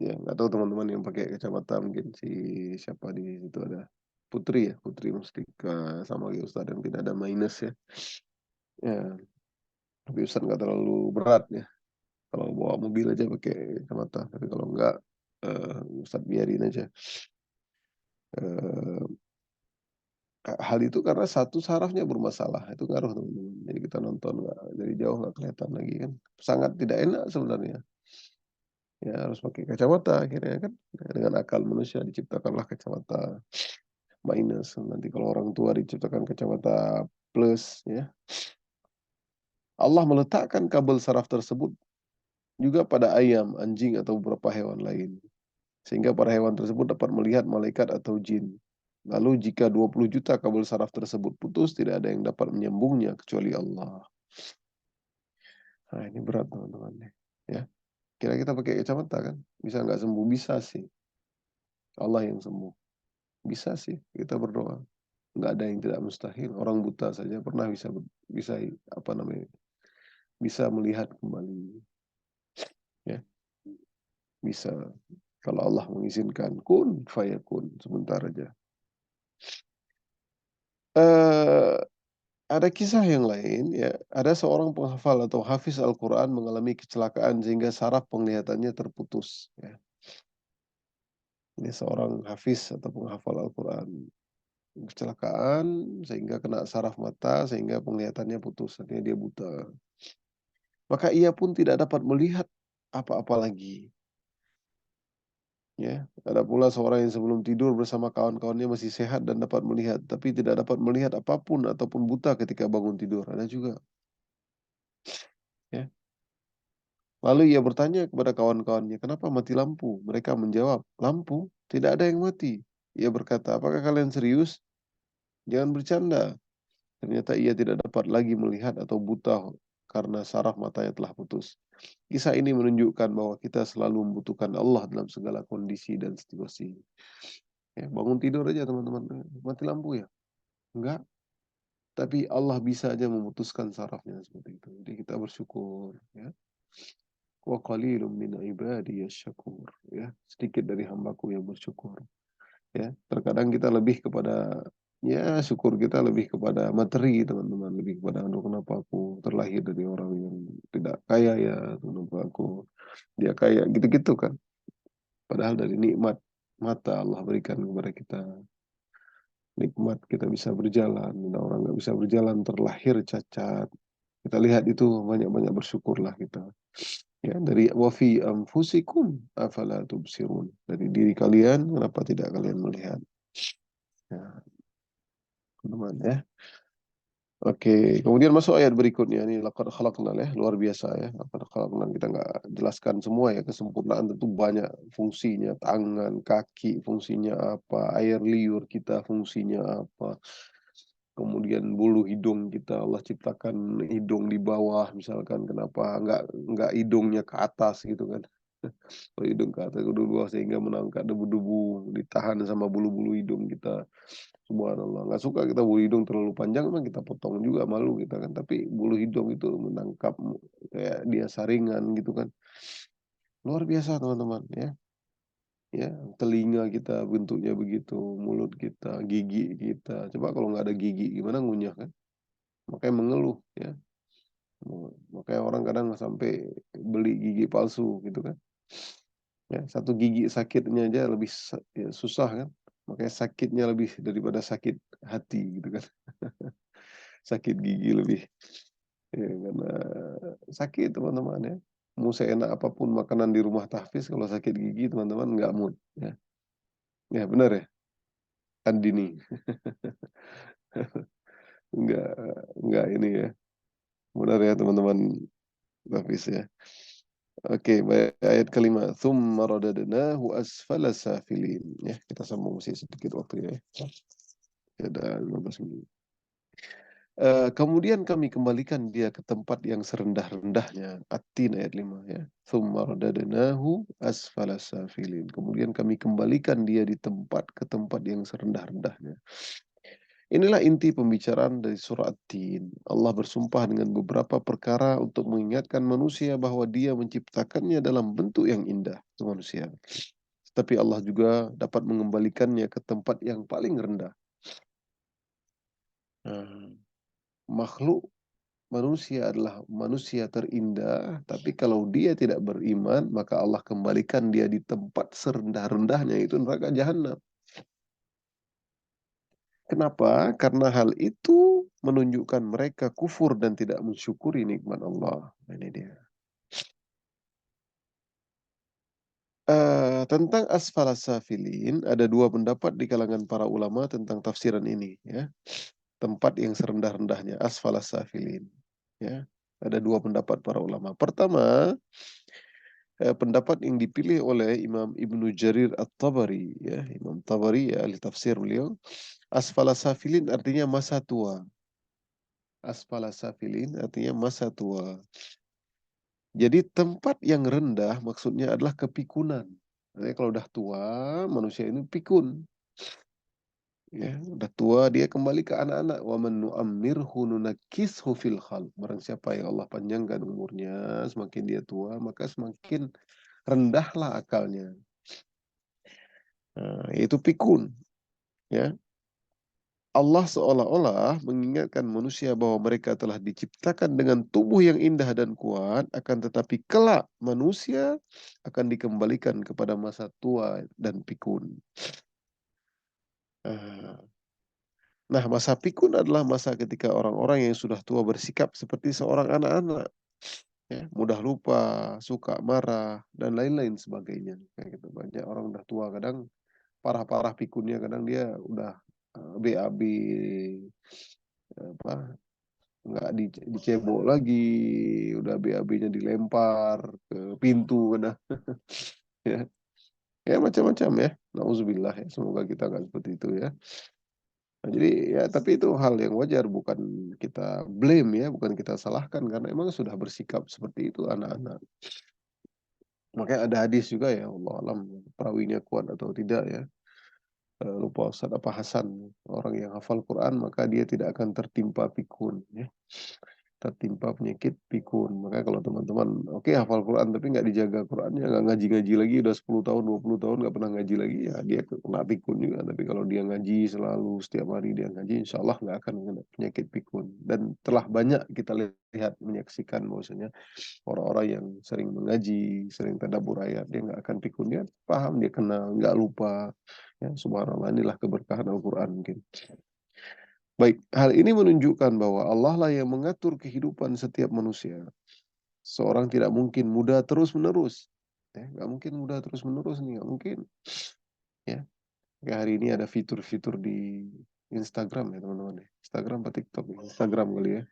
Ya, nggak tahu teman-teman yang pakai kacamata mungkin siapa di situ ada Putri ya, Putri Mustika sama kayak Ustadz yang mungkin ada minus ya. Ya, tapi Ustadz nggak terlalu berat ya. Kalau bawa mobil aja pakai kacamata, tapi kalau enggak Ustadz biarin aja. Eh, hal itu karena satu sarafnya bermasalah, itu ngaruh teman-teman. Jadi kita nonton nggak dari jauh nggak kelihatan lagi kan, sangat tidak enak sebenarnya. Ya harus pakai kacamata akhirnya kan. Dengan akal manusia diciptakanlah kacamata minus. Nanti kalau orang tua diciptakan kacamata plus ya. Allah meletakkan kabel saraf tersebut juga pada ayam, anjing atau beberapa hewan lain. Sehingga para hewan tersebut dapat melihat malaikat atau jin. Lalu jika 20 juta kabel saraf tersebut putus, tidak ada yang dapat menyambungnya kecuali Allah. Nah, ini berat teman-teman. Ya, kira kita pakai kacamata kan? Bisa nggak sembuh? Bisa sih. Allah yang sembuh. Bisa sih, kita berdoa. nggak ada yang tidak mustahil. Orang buta saja pernah bisa apa namanya, bisa melihat kembali, ya, bisa. Kalau Allah mengizinkan, kun fayakun, sebentar aja. Eh, ada kisah yang lain, ya. Ada seorang penghafal atau hafiz Al-Quran mengalami kecelakaan sehingga saraf penglihatannya terputus. Ya. Ini seorang hafiz atau penghafal Al-Quran. Kecelakaan sehingga kena saraf mata sehingga penglihatannya putus, artinya dia buta. Maka ia pun tidak dapat melihat apa-apa lagi. Ya, ada pula seorang yang sebelum tidur bersama kawan-kawannya masih sehat dan dapat melihat, tapi tidak dapat melihat apapun ataupun buta ketika bangun tidur. Ada juga. Ya. Lalu ia bertanya kepada kawan-kawannya, kenapa mati lampu? Mereka menjawab, lampu? Tidak ada yang mati. Ia berkata, apakah kalian serius? Jangan bercanda. Ternyata ia tidak dapat lagi melihat atau buta karena saraf matanya telah putus. Kisah ini menunjukkan bahwa kita selalu membutuhkan Allah dalam segala kondisi dan situasi. Ya, bangun tidur aja teman-teman, mati lampu ya? Enggak. Tapi Allah bisa aja memutuskan sarafnya seperti itu. Jadi kita bersyukur. Ya. Wa qalilum min ibadiyas syakur. Ya, sedikit dari hambaku yang bersyukur. Ya, terkadang kita lebih kepada, ya, syukur kita lebih kepada materi teman-teman, lebih kepada aduh kenapa aku terlahir dari orang yang tidak kaya ya, kenapa aku dia kaya gitu-gitu kan. Padahal dari nikmat mata Allah berikan kepada kita, nikmat kita bisa berjalan, dan orang nggak bisa berjalan terlahir cacat. Kita lihat itu banyak-banyak bersyukurlah kita. Ya, dari wafi anfusikum afala tubsirun. Dari diri kalian, kenapa tidak kalian melihat? Ya, teman-teman ya. Oke, kemudian masuk ayat berikutnya ini laqad khalaqnal ya, luar biasa ya. Laqad khalaqnal kita nggak jelaskan semua ya, kesempurnaan tentu banyak fungsinya, tangan, kaki fungsinya apa, air liur kita fungsinya apa. Kemudian bulu hidung kita Allah ciptakan hidung di bawah misalkan kenapa nggak hidungnya ke atas gitu kan. Kalau hidung ke atas ke bawah sehingga menangkap debu-debu ditahan sama bulu-bulu hidung kita. Subhanallah, nggak suka kita bulu hidung terlalu panjang, memang kita potong juga malu kita kan. Tapi bulu hidung itu menangkap kayak dia saringan gitu kan. Luar biasa teman-teman ya. Ya, telinga kita bentuknya begitu, mulut kita, gigi kita. Coba kalau nggak ada gigi gimana ngunyah kan? Makanya mengeluh ya. Makanya orang kadang sampai beli gigi palsu gitu kan. Ya, satu gigi sakitnya aja lebih ya, susah kan. Makanya sakitnya lebih daripada sakit hati gitu kan. Sakit gigi lebih ya, karena sakit teman-teman ya. Mau seenak apapun makanan di rumah tahfiz kalau sakit gigi teman-teman nggak mood ya. Ya benar ya, Andini. Nggak nggak ini ya. Benar ya teman-teman tahfiz ya. Oke, baik ayat kelima. Tsumma radadnahu asfala safilin. Ya, kita sambung masih sedikit waktu ya. Ada 15 menit. Kemudian kami kembalikan dia ke tempat yang serendah-rendahnya. At-Tin ayat 5 ya. Tsumma radadnahu asfala safilin. Kemudian kami kembalikan dia ke tempat yang serendah-rendahnya. Inilah inti pembicaraan dari surah At-Tin. Allah bersumpah dengan beberapa perkara untuk mengingatkan manusia bahwa dia menciptakannya dalam bentuk yang indah, itu manusia. Tapi Allah juga dapat mengembalikannya ke tempat yang paling rendah. Nah, makhluk manusia adalah manusia terindah, tapi kalau dia tidak beriman, maka Allah kembalikan dia di tempat serendah-rendahnya, itu neraka jahanam. Kenapa? Karena hal itu menunjukkan mereka kufur dan tidak mensyukuri nikmat Allah. Ini dia. Tentang asfala safilin, ada dua pendapat di kalangan para ulama tentang tafsiran ini. Ya. Tempat yang serendah-rendahnya, asfala safilin. Ya. Ada dua pendapat para ulama. Pertama, pendapat yang dipilih oleh Imam Ibnu Jarir At-Tabari. Ya. Imam Tabari, ya, ahli tafsir beliau. Asfala safilin artinya masa tua. Asfala safilin artinya masa tua. Jadi tempat yang rendah maksudnya adalah kepikunan. Jadi kalau udah tua, manusia ini pikun. Ya, udah tua dia kembali ke anak-anak. Wa man nu'ammirhu nunakkishu fil khalq. Barang siapa yang Allah panjangkan umurnya, semakin dia tua, maka semakin rendahlah akalnya. Nah, yaitu pikun, ya. Allah seolah-olah mengingatkan manusia bahwa mereka telah diciptakan dengan tubuh yang indah dan kuat, akan tetapi kelak manusia akan dikembalikan kepada masa tua dan pikun. Ah, Nah, masa pikun adalah masa ketika orang-orang yang sudah tua bersikap seperti seorang anak-anak, ya, mudah lupa, suka marah, dan lain-lain sebagainya. Kayak gitu. Banyak orang udah tua, kadang parah-parah pikunnya, kadang dia udah BAB, apa, nggak dicebok lagi, udah BAB-nya dilempar ke pintu, kadang, ya, ya macam-macam ya. Nauzubillah ya, semoga kita nggak seperti itu ya. Nah, jadi ya tapi itu hal yang wajar, bukan kita blame ya, bukan kita salahkan karena emang sudah bersikap seperti itu anak-anak. Makanya ada hadis juga ya, Allah alam perawinya kuat atau tidak ya. Lupa Ustaz apa Hasan, orang yang hafal Quran maka dia tidak akan tertimpa pikun ya. Tertimpa penyakit pikun. Makanya kalau teman-teman oke hafal Quran tapi nggak dijaga Qurannya, nggak ngaji-ngaji lagi, udah 10 tahun 20 tahun nggak pernah ngaji lagi, ya dia kena pikun juga. Tapi kalau dia ngaji selalu setiap hari dia ngaji, insya Allah nggak akan kena penyakit pikun. Dan telah banyak kita lihat menyaksikan bahwasanya orang-orang yang sering mengaji, sering tadabbur ayat, dia nggak akan pikun, dia paham, dia kenal, nggak lupa. Ya, subhanallah, inilah keberkahan Al-Quran mungkin. Baik, hal ini menunjukkan bahwa Allah lah yang mengatur kehidupan setiap manusia. Seorang tidak mungkin muda terus-menerus. Ya, nggak mungkin muda terus-menerus nih, nggak mungkin. Ya, kayak hari ini ada fitur-fitur di Instagram ya teman-teman. Instagram atau TikTok? Instagram kali ya.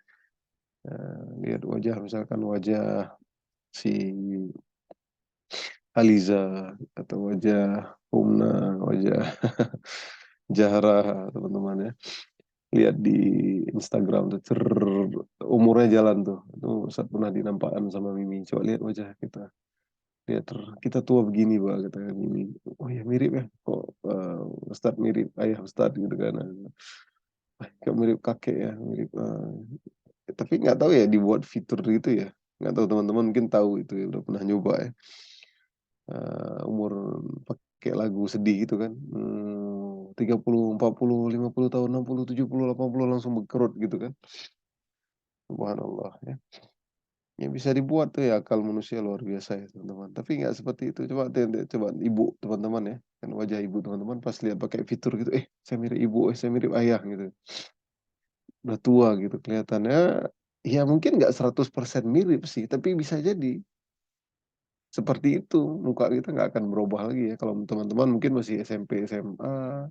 Lihat wajah, misalkan wajah si Aliza atau wajah Humna, wajah Jahra teman-teman ya. Lihat di Instagram tuh, umurnya jalan tuh. Itu saat pernah dinampakkan sama Mimi. Coba lihat wajah kita. Lihat kita tua begini, Pak, kata Mimi. Oh ya mirip ya. Kok Ustadz mirip ayah Ustadz gitu kan. Kok mirip kakek ya, mirip. Tapi nggak tahu ya dibuat fitur gitu ya. Nggak tahu teman-teman mungkin tahu itu ya, udah pernah nyoba ya. Umur pakai lagu sedih gitu kan. 30, 40, 50 tahun, 60, 70, 80 langsung berkerut gitu kan. Subhanallah ya. Yang bisa dibuat tuh ya akal manusia luar biasa ya teman-teman. Tapi nggak seperti itu. Coba ibu teman-teman ya. Kan wajah ibu teman-teman pas lihat pakai fitur gitu, saya mirip ibu, saya mirip ayah gitu. Udah tua gitu kelihatannya. Ya mungkin nggak 100% mirip sih, tapi bisa jadi seperti itu. Muka kita nggak akan berubah lagi ya. Kalau teman-teman mungkin masih SMP, SMA,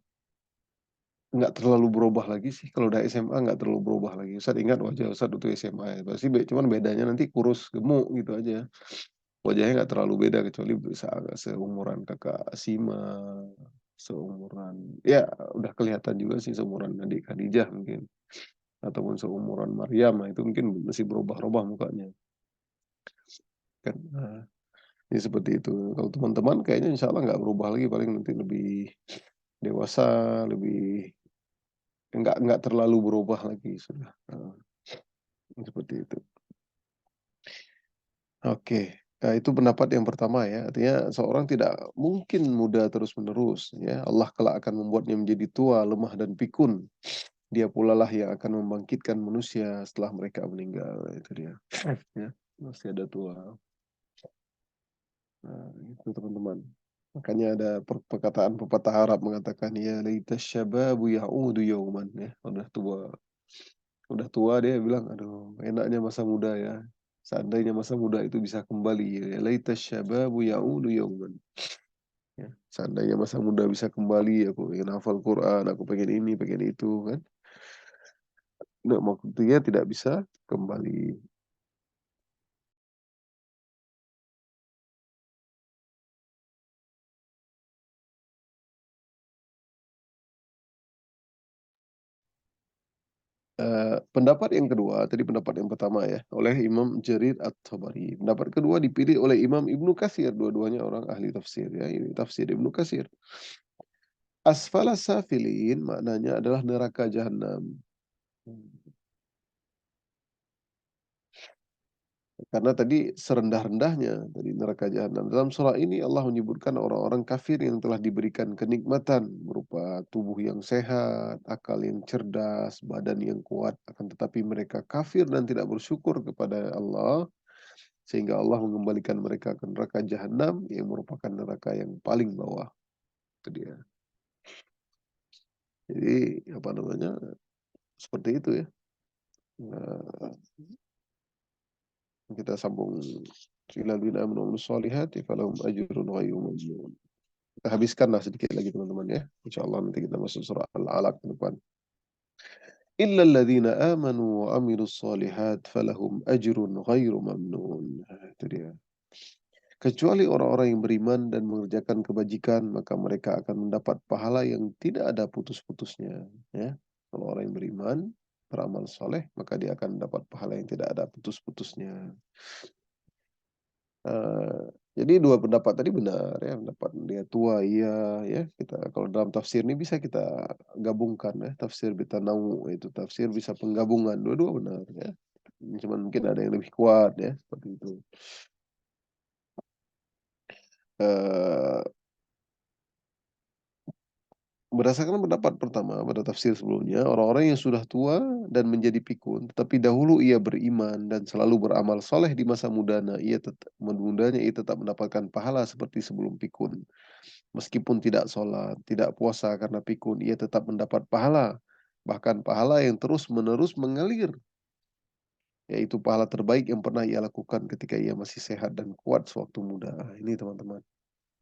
nggak terlalu berubah lagi sih. Kalau udah SMA nggak terlalu berubah lagi. Ustaz ingat wajah Ustaz waktu SMA ya. Pasti cuman bedanya nanti kurus gemuk gitu aja. Wajahnya nggak terlalu beda kecuali bisa agak seumuran kakak Sima, seumuran ya udah kelihatan juga sih seumuran adik Khadijah mungkin, ataupun seumuran Maryam, nah, itu mungkin masih berubah-ubah mukanya kan. Ya seperti itu. Kalau teman-teman kayaknya insya Allah nggak berubah lagi, paling nanti lebih dewasa, lebih nggak terlalu berubah lagi sudah. Seperti itu. Oke, itu pendapat yang pertama ya. Artinya seorang tidak mungkin muda terus-menerus ya. Allah kelak akan membuatnya menjadi tua, lemah dan pikun. Dia pula lah yang akan membangkitkan manusia setelah mereka meninggal. Itu dia. Ya, masih ada tua. Nah, itu teman-teman. Makanya ada perkataan pepatah Arab mengatakan ya laita syababu ya'udu yauman ya. Udah tua dia bilang, aduh enaknya masa muda ya. Seandainya masa muda itu bisa kembali ya. Laita syababu ya'udu yauman. Ya, seandainya masa muda bisa kembali, aku pengen hafal Quran, aku pengen ini, pengen itu kan. Nah, maksudnya tidak bisa kembali. Pendapat yang kedua, tadi pendapat yang pertama ya, oleh Imam Jarir At-Tabari. Pendapat kedua dipilih oleh Imam Ibnu Katsir, dua-duanya orang ahli tafsir ya. Ini tafsir Ibnu Katsir. Asfala safilin maknanya adalah neraka jahanam. Karena tadi serendah-rendahnya dari neraka jahanam. Dalam surah ini Allah menyebutkan orang-orang kafir yang telah diberikan kenikmatan berupa tubuh yang sehat, akal yang cerdas, badan yang kuat, akan tetapi mereka kafir dan tidak bersyukur kepada Allah, sehingga Allah mengembalikan mereka ke neraka jahanam yang merupakan neraka yang paling bawah. Itu dia. Jadi apa namanya? Seperti itu ya. Nah, kita sambung Illalladzina amanu wa amilus solihati falahum ajrun ghairu mamnun. Kita habiskanlah sedikit lagi teman-teman ya. Insyaallah nanti kita masuk surah Al-Alaq ke depan. Illalladzina amanu wa amilus solihat falahum ajrun ghairu mamnun. Nah, itu dia. Kecuali orang-orang yang beriman dan mengerjakan kebajikan, maka mereka akan mendapat pahala yang tidak ada putus-putusnya. Ya. Kalau orang yang beriman, beramal soleh, maka dia akan mendapat pahala yang tidak ada putus-putusnya. Eee, jadi dua pendapat tadi benar ya, pendapat dia tua iya ya, kita kalau dalam tafsir ini bisa kita gabungkan ya, tafsir bitanawu itu tafsir bisa penggabungan, dua-dua benar ya. Cuman mungkin ada yang lebih kuat ya, seperti itu. Eee, Berdasarkan pendapat pertama pada tafsir sebelumnya, orang-orang yang sudah tua dan menjadi pikun, tetapi dahulu ia beriman dan selalu beramal soleh di masa mudanya ia tetap mendapatkan pahala seperti sebelum pikun. Meskipun tidak sholat, tidak puasa karena pikun, ia tetap mendapat pahala. Bahkan pahala yang terus-menerus mengalir, yaitu pahala terbaik yang pernah ia lakukan ketika ia masih sehat dan kuat sewaktu muda. Ah, ini teman-teman,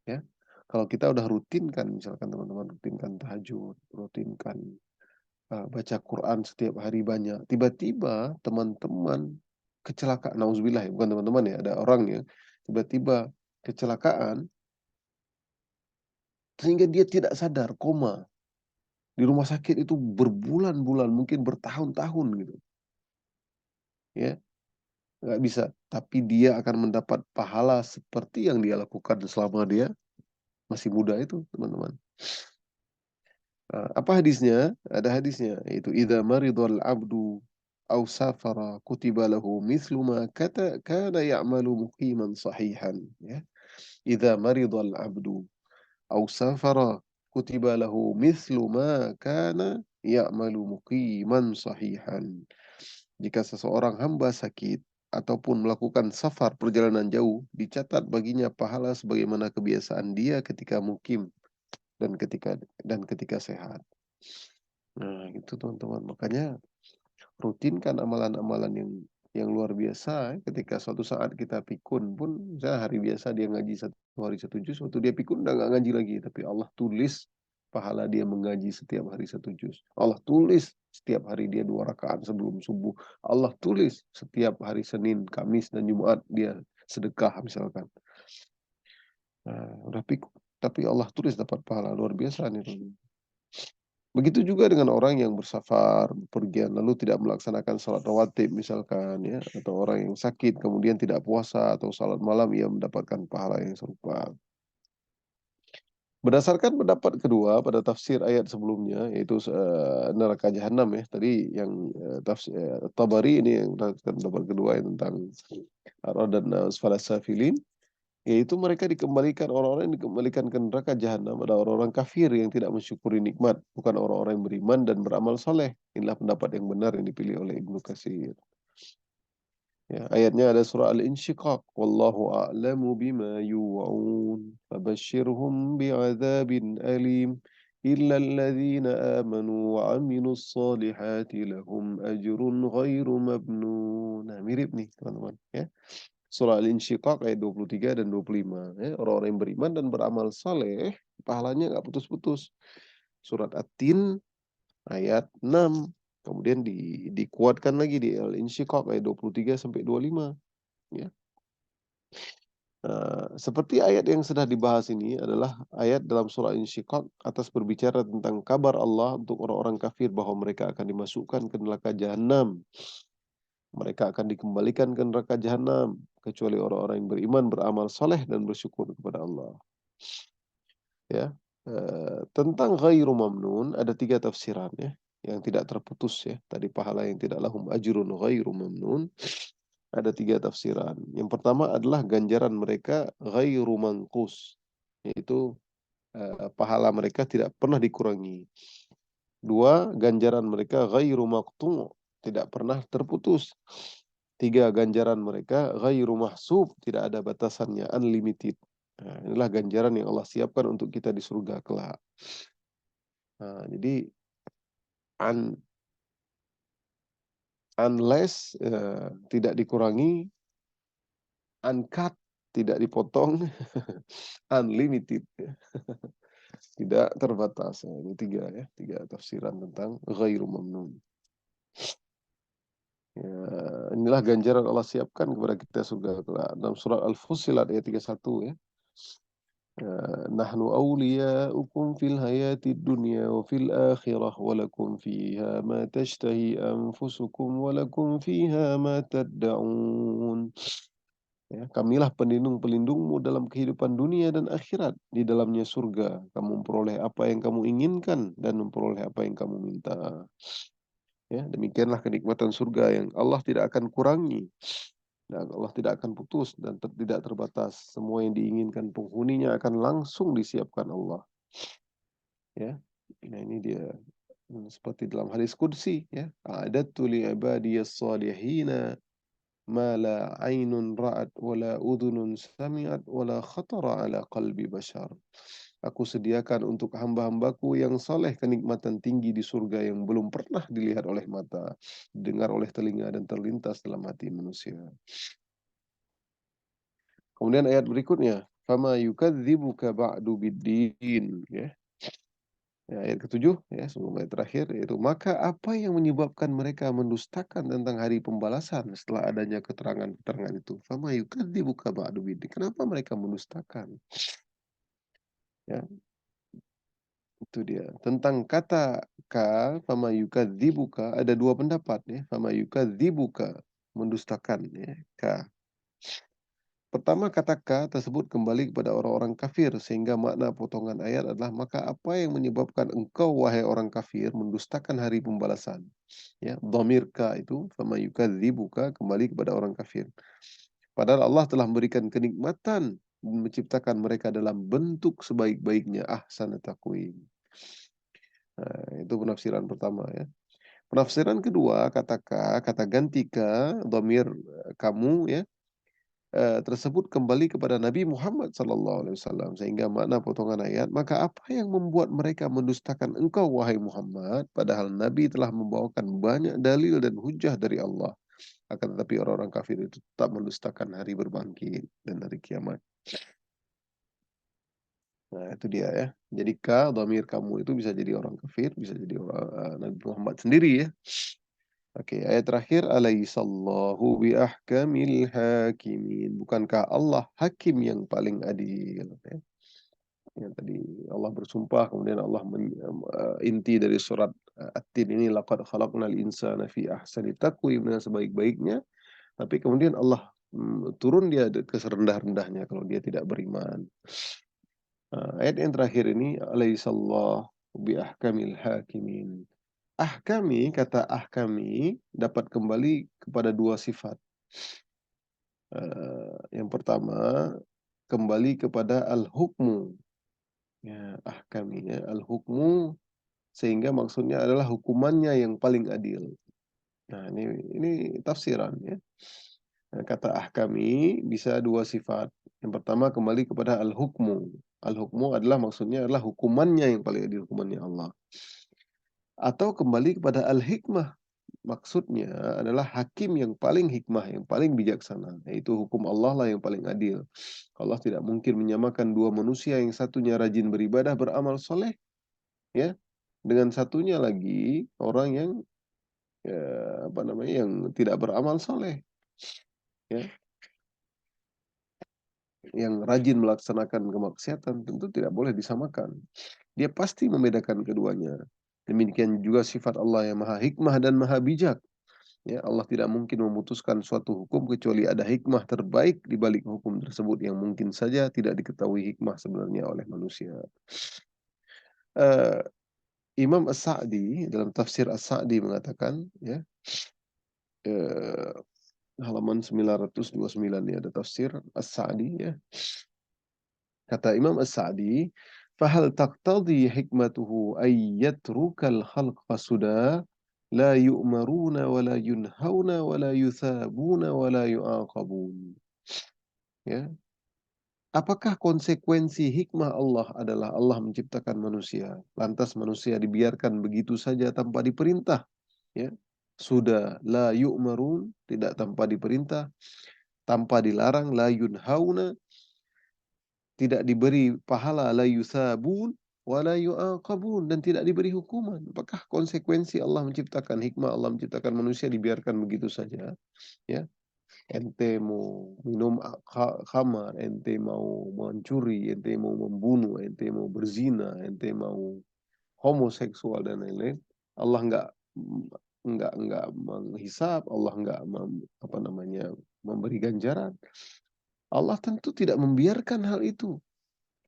ya. Kalau kita udah rutinkan, misalkan teman-teman rutinkan tahajud, rutinkan baca Quran setiap hari banyak, tiba-tiba teman-teman kecelakaan, nauzubillah ya, bukan teman-teman ya, ada orang yang tiba-tiba kecelakaan sehingga dia tidak sadar, koma. Di rumah sakit itu berbulan-bulan, mungkin bertahun-tahun gitu, ya, nggak bisa. Tapi dia akan mendapat pahala seperti yang dia lakukan selama dia masih muda itu, teman-teman. Apa hadisnya? Ada hadisnya, yaitu idza maridal abdu aw safara kutiba lahu mithlu ma kana ya'malu muqiman sahihan, ya. Idza maridal abdu aw safara kutiba lahu mithlu ma kana ya'malu muqiman sahihan. Jika seseorang hamba sakit ataupun melakukan safar perjalanan jauh, dicatat baginya pahala sebagaimana kebiasaan dia ketika mukim dan ketika sehat. Nah, itu teman-teman. Makanya rutinkan amalan-amalan yang luar biasa ya. Ketika suatu saat kita pikun pun, misalnya hari biasa dia ngaji satu hari satu juz, waktu dia pikun udah nggak ngaji lagi, tapi Allah tulis pahala dia mengaji setiap hari satu juz. Allah tulis setiap hari dia 2 rakaat sebelum subuh. Allah tulis setiap hari Senin, Kamis, dan Jumat dia sedekah misalkan. Nah, udah pikun, tapi Allah tulis dapat pahala luar biasa nih. Begitu juga dengan orang yang bersafar, bepergian, lalu tidak melaksanakan salat rawatib misalkan ya, atau orang yang sakit kemudian tidak puasa atau salat malam, ia mendapatkan pahala yang serupa. Berdasarkan pendapat kedua pada tafsir ayat sebelumnya, yaitu neraka jahanam ya, tadi yang tafsir Tabari, ini yang pendapat kedua yang tentang ar-rad dan asfalas safilin. Yaitu mereka dikembalikan, orang-orang yang dikembalikan ke neraka jahanam adalah orang-orang kafir yang tidak mensyukuri nikmat, bukan orang-orang yang beriman dan beramal soleh. Inilah pendapat yang benar yang dipilih oleh Ibnu Katsir. Ya, ayatnya ada surah Al-Insyiqaq. Wallahu a'lamu bima yu'un. Fabashshirhum bi'adzabin alim. Illa alladhina amanu wa amilus solihati lahum ajrun ghairu mabnun. Nah, mirip nih teman-teman ya. Surah Al-Insyiqaq ayat 23 dan 25 ya, orang-orang yang beriman dan beramal saleh pahalanya nggak putus-putus. Surat At-Tin ayat 6. Kemudian dikuatkan lagi di Al-Insyiqaq ayat 23 sampai 25 ya. Seperti ayat yang sudah dibahas ini adalah ayat dalam surah Insyiqaq atas berbicara tentang kabar Allah untuk orang-orang kafir bahwa mereka akan dimasukkan ke neraka jahanam. Mereka akan dikembalikan ke neraka jahanam kecuali orang-orang yang beriman, beramal saleh dan bersyukur kepada Allah. Ya. Tentang ghairu mamnun ada 3 tafsiran ya, yang tidak terputus ya. Tadi pahala yang tidak lahum ajrun ghairu mamnun, ada 3 tafsiran. Yang pertama adalah ganjaran mereka ghairu manqus, yaitu, pahala mereka tidak pernah dikurangi. 2, ganjaran mereka ghairu maqtu', tidak pernah terputus. 3, ganjaran mereka ghairu mahsub, tidak ada batasannya, unlimited. Nah, inilah ganjaran yang Allah siapkan untuk kita di surga kelak. Nah, jadi un unless, tidak dikurangi, uncut, tidak dipotong, unlimited ya, tidak terbatas. Nah, ini 3 ya, 3 tafsiran tentang ghairu mamnun. Ya, inilah ganjaran Allah siapkan kepada kita surga kelak. Dalam surat Al-Fussilat ayat 31 ya. Nahnu awliya'ukum fil hayatid dunya wa fil akhirah wa lakum fiha ma tashtahi anfusukum wa lakum fiha ma tad'un. Ya, kamilah pelindung-pelindungmu dalam kehidupan dunia dan akhirat. Di dalamnya surga. Kamu memperoleh apa yang kamu inginkan dan memperoleh apa yang kamu minta. Ya, demikianlah kenikmatan surga yang Allah tidak akan kurangi. Dan Allah tidak akan putus dan tidak terbatas. Semua yang diinginkan penghuninya akan langsung disiapkan Allah. Ya, nah ini dia. Seperti dalam hadis qudsi ya, a'adattu li ibadiyas salihina ma la ainun ra'at wa la udhunun sami'at wa la khatara ala qalbi bashar. Aku sediakan untuk hamba-hambaku yang saleh kenikmatan tinggi di surga yang belum pernah dilihat oleh mata, didengar oleh telinga dan terlintas dalam hati manusia. Kemudian ayat berikutnya, fama yukadzibuka ba'du biddin ya. Ya, ayat ketujuh ya, sebelum ayat terakhir yaitu maka apa yang menyebabkan mereka mendustakan tentang hari pembalasan setelah adanya keterangan-keterangan itu? Fama yukadzibuka ba'du biddin. Kenapa mereka mendustakan? Ya, itu dia. Tentang kata ka, fama yukadzibuka ada dua pendapat ya. Fama yukadzibuka mendustakan ya, ka. Pertama kata ka tersebut kembali kepada orang-orang kafir sehingga makna potongan ayat adalah maka apa yang menyebabkan engkau wahai orang kafir mendustakan hari pembalasan. Ya, dhamir ka itu fama yukadzibuka kembali kepada orang kafir. Padahal Allah telah memberikan kenikmatan menciptakan mereka dalam bentuk sebaik-baiknya ahsana taqwim. Nah, itu penafsiran pertama ya. Penafsiran kedua kata ka, kata ganti ka, dhamir kamu ya tersebut kembali kepada Nabi Muhammad SAW sehingga makna potongan ayat maka apa yang membuat mereka mendustakan engkau wahai Muhammad padahal Nabi telah membawakan banyak dalil dan hujah dari Allah akan tetapi orang-orang kafir itu tetap mendustakan hari berbangkit dan hari kiamat. Nah itu dia ya, jadi ka dhamir kamu itu bisa jadi orang kafir, bisa jadi orang Nabi Muhammad sendiri ya. Oke, ayat terakhir alaihissallahu biahkamil hakimin. Bukankah Allah hakim yang paling adil? Ya. Yang tadi Allah bersumpah, kemudian Allah inti dari surat At-Tin ini laqad khalaqnal insana fi ahsani taqwim dengan sebaik-baiknya, tapi kemudian Allah turun dia ke serendah-rendahnya kalau dia tidak beriman. Ayat yang terakhir ini alaihissallahu biahkamil hakimin. Ahkami, kata ahkami dapat kembali kepada dua sifat. Yang pertama, kembali kepada al-hukmu. Ya, ahkami ya, al-hukmu sehingga maksudnya adalah hukumannya yang paling adil. Nah, ini tafsiran ya. Nah, kata ahkami bisa dua sifat. Yang pertama kembali kepada al-hukmu. Al-hukmu adalah maksudnya adalah hukumannya yang paling adil, hukumannya Allah. Atau kembali kepada al-hikmah. Maksudnya adalah hakim yang paling hikmah, yang paling bijaksana. Yaitu hukum Allah lah yang paling adil. Allah tidak mungkin menyamakan dua manusia yang satunya rajin beribadah, beramal soleh, ya, dengan satunya lagi orang yang ya, yang tidak beramal soleh, ya, yang rajin melaksanakan kemaksiatan tentu tidak boleh disamakan. Dia pasti membedakan keduanya. Demikian juga sifat Allah yang maha hikmah dan maha bijak. Ya, Allah tidak mungkin memutuskan suatu hukum kecuali ada hikmah terbaik di balik hukum tersebut yang mungkin saja tidak diketahui hikmah sebenarnya oleh manusia. Eh, Imam As-Sa'di dalam tafsir As-Sa'di mengatakan, ya, eh, halaman 929 ya, ada tafsir As-Sa'di, ya. Kata Imam As-Sa'di, "Fahal taqtadi hikmatuhu ay yatrukal khalqa suda la yu'maruna wa la yunhauna wa la yuthabuna wa la yu'aqabun." Ya. Apakah konsekuensi hikmah Allah adalah Allah menciptakan manusia, lantas manusia dibiarkan begitu saja tanpa diperintah, ya? Sudah la yu'marun, tidak tanpa diperintah, tanpa dilarang, la yunhauna, tidak diberi pahala, la yusabun wala yu'aqabun, dan tidak diberi hukuman. Apakah konsekuensi Allah menciptakan, hikmah Allah menciptakan manusia dibiarkan begitu saja, ya? Ente mau minum khamar, ente mau mencuri, ente mau membunuh, ente mau berzina, ente mau homoseksual dan lain-lain. Allah nggak menghisap, Allah nggak apa namanya, memberi ganjaran. Allah tentu tidak membiarkan hal itu.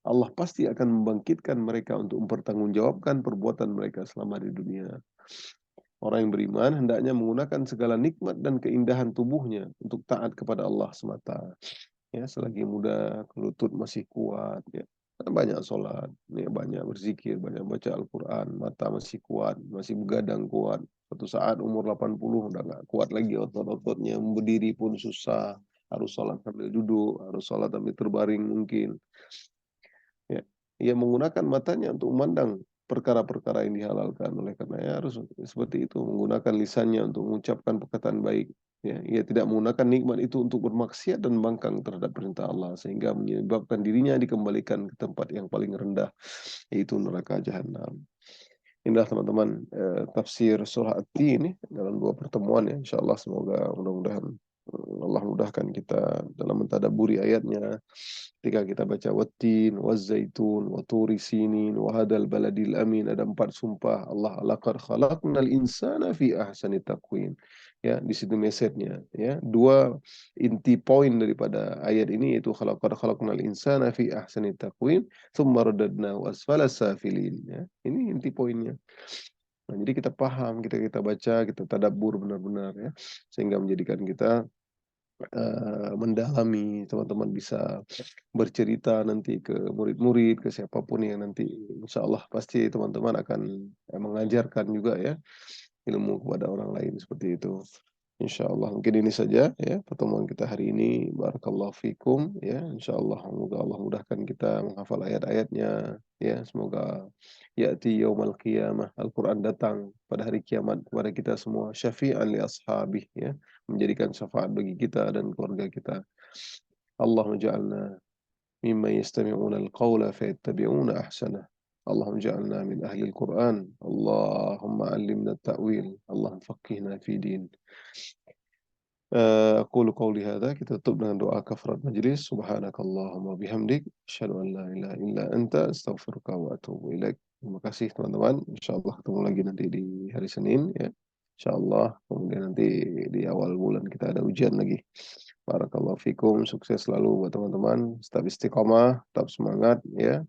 Allah pasti akan membangkitkan mereka untuk mempertanggungjawabkan perbuatan mereka selama di dunia. Orang yang beriman hendaknya menggunakan segala nikmat dan keindahan tubuhnya untuk taat kepada Allah semata. Ya, selagi muda, lutut masih kuat, ya. Banyak sholat, ya, banyak berzikir, banyak baca Al-Quran, mata masih kuat, masih begadang kuat. Suatu saat umur 80 udah nggak kuat lagi otot-ototnya, berdiri pun susah, harus sholat sambil duduk, harus sholat sambil terbaring mungkin. Ya, ia menggunakan matanya untuk memandang perkara-perkara yang dihalalkan. Oleh karenanya harus seperti itu, menggunakan lisannya untuk mengucapkan perkataan baik. Ya, ia tidak menggunakan nikmat itu untuk bermaksiat dan membangkang terhadap perintah Allah, sehingga menyebabkan dirinya dikembalikan ke tempat yang paling rendah, yaitu neraka jahanam. Inilah teman-teman, tafsir surah At-Tin dalam 2 pertemuan, ya. Insyaallah, semoga mudah-mudahan Allah mudahkan kita dalam mentadaburi ayatnya. Ketika kita baca wattin, wazzaitun, waturi sinin, wahadal baladil amin, ada 4 sumpah Allah, laqad khalaqnal insana fi ahsani taqwim. Ya, di situ message-nya, ya. 2 inti poin daripada ayat ini yaitu laqad khalaqnal insana fi ahsani taqwim, tsumma radadnahu asfala safilin, ya. Ini inti poinnya. Nah, jadi kita paham, kita baca, kita tadabbur benar-benar, ya, sehingga menjadikan kita mendalami. Teman-teman bisa bercerita nanti ke murid-murid, ke siapapun yang nanti insya Allah pasti teman-teman akan mengajarkan juga, ya, ilmu kepada orang lain seperti itu. Insya Allah mungkin ini saja, ya, pertemuan kita hari ini. Barakallahu fikum, ya. Insya Allah semoga Allah mudahkan kita menghafal ayat-ayatnya, ya. Semoga ya'ti yaumal qiyamah, Al-Quran datang pada hari kiamat kepada kita semua, syafi'an li ashabih, ya, menjadikan syafaat bagi kita dan keluarga kita. Allahumma ja'alna mimman yastami'una al-qawla fayattabi'una ahsanah. Allahumma ja'alna min ahli al-Quran. Allahumma allimna at-ta'wil. Allahumma faqihna fi din. Aqulu qawli hadza, kita tutup dengan doa kafarat majlis. Subhanakallahumma bihamdik, asyhadu an la ilaha illa anta, astaghfiruka wa atubu ilaik. Terima kasih teman-teman. Insyaallah ketemu lagi nanti di hari Senin, ya. Insyaallah kemudian nanti di awal bulan kita ada ujian lagi. Barakallahu fikum, sukses selalu buat teman-teman. Tetap istiqomah, tetap semangat, ya.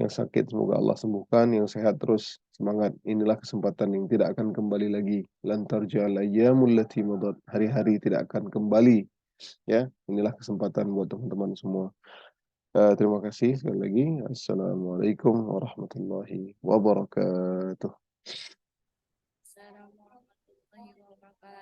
Yang sakit semoga Allah sembuhkan, yang sehat terus semangat. Inilah kesempatan yang tidak akan kembali lagi. Lan tarja'al ayyamul lati madat. Hari-hari tidak akan kembali, ya. Inilah kesempatan buat teman-teman semua. Terima kasih sekali lagi. Assalamualaikum warahmatullahi wabarakatuh.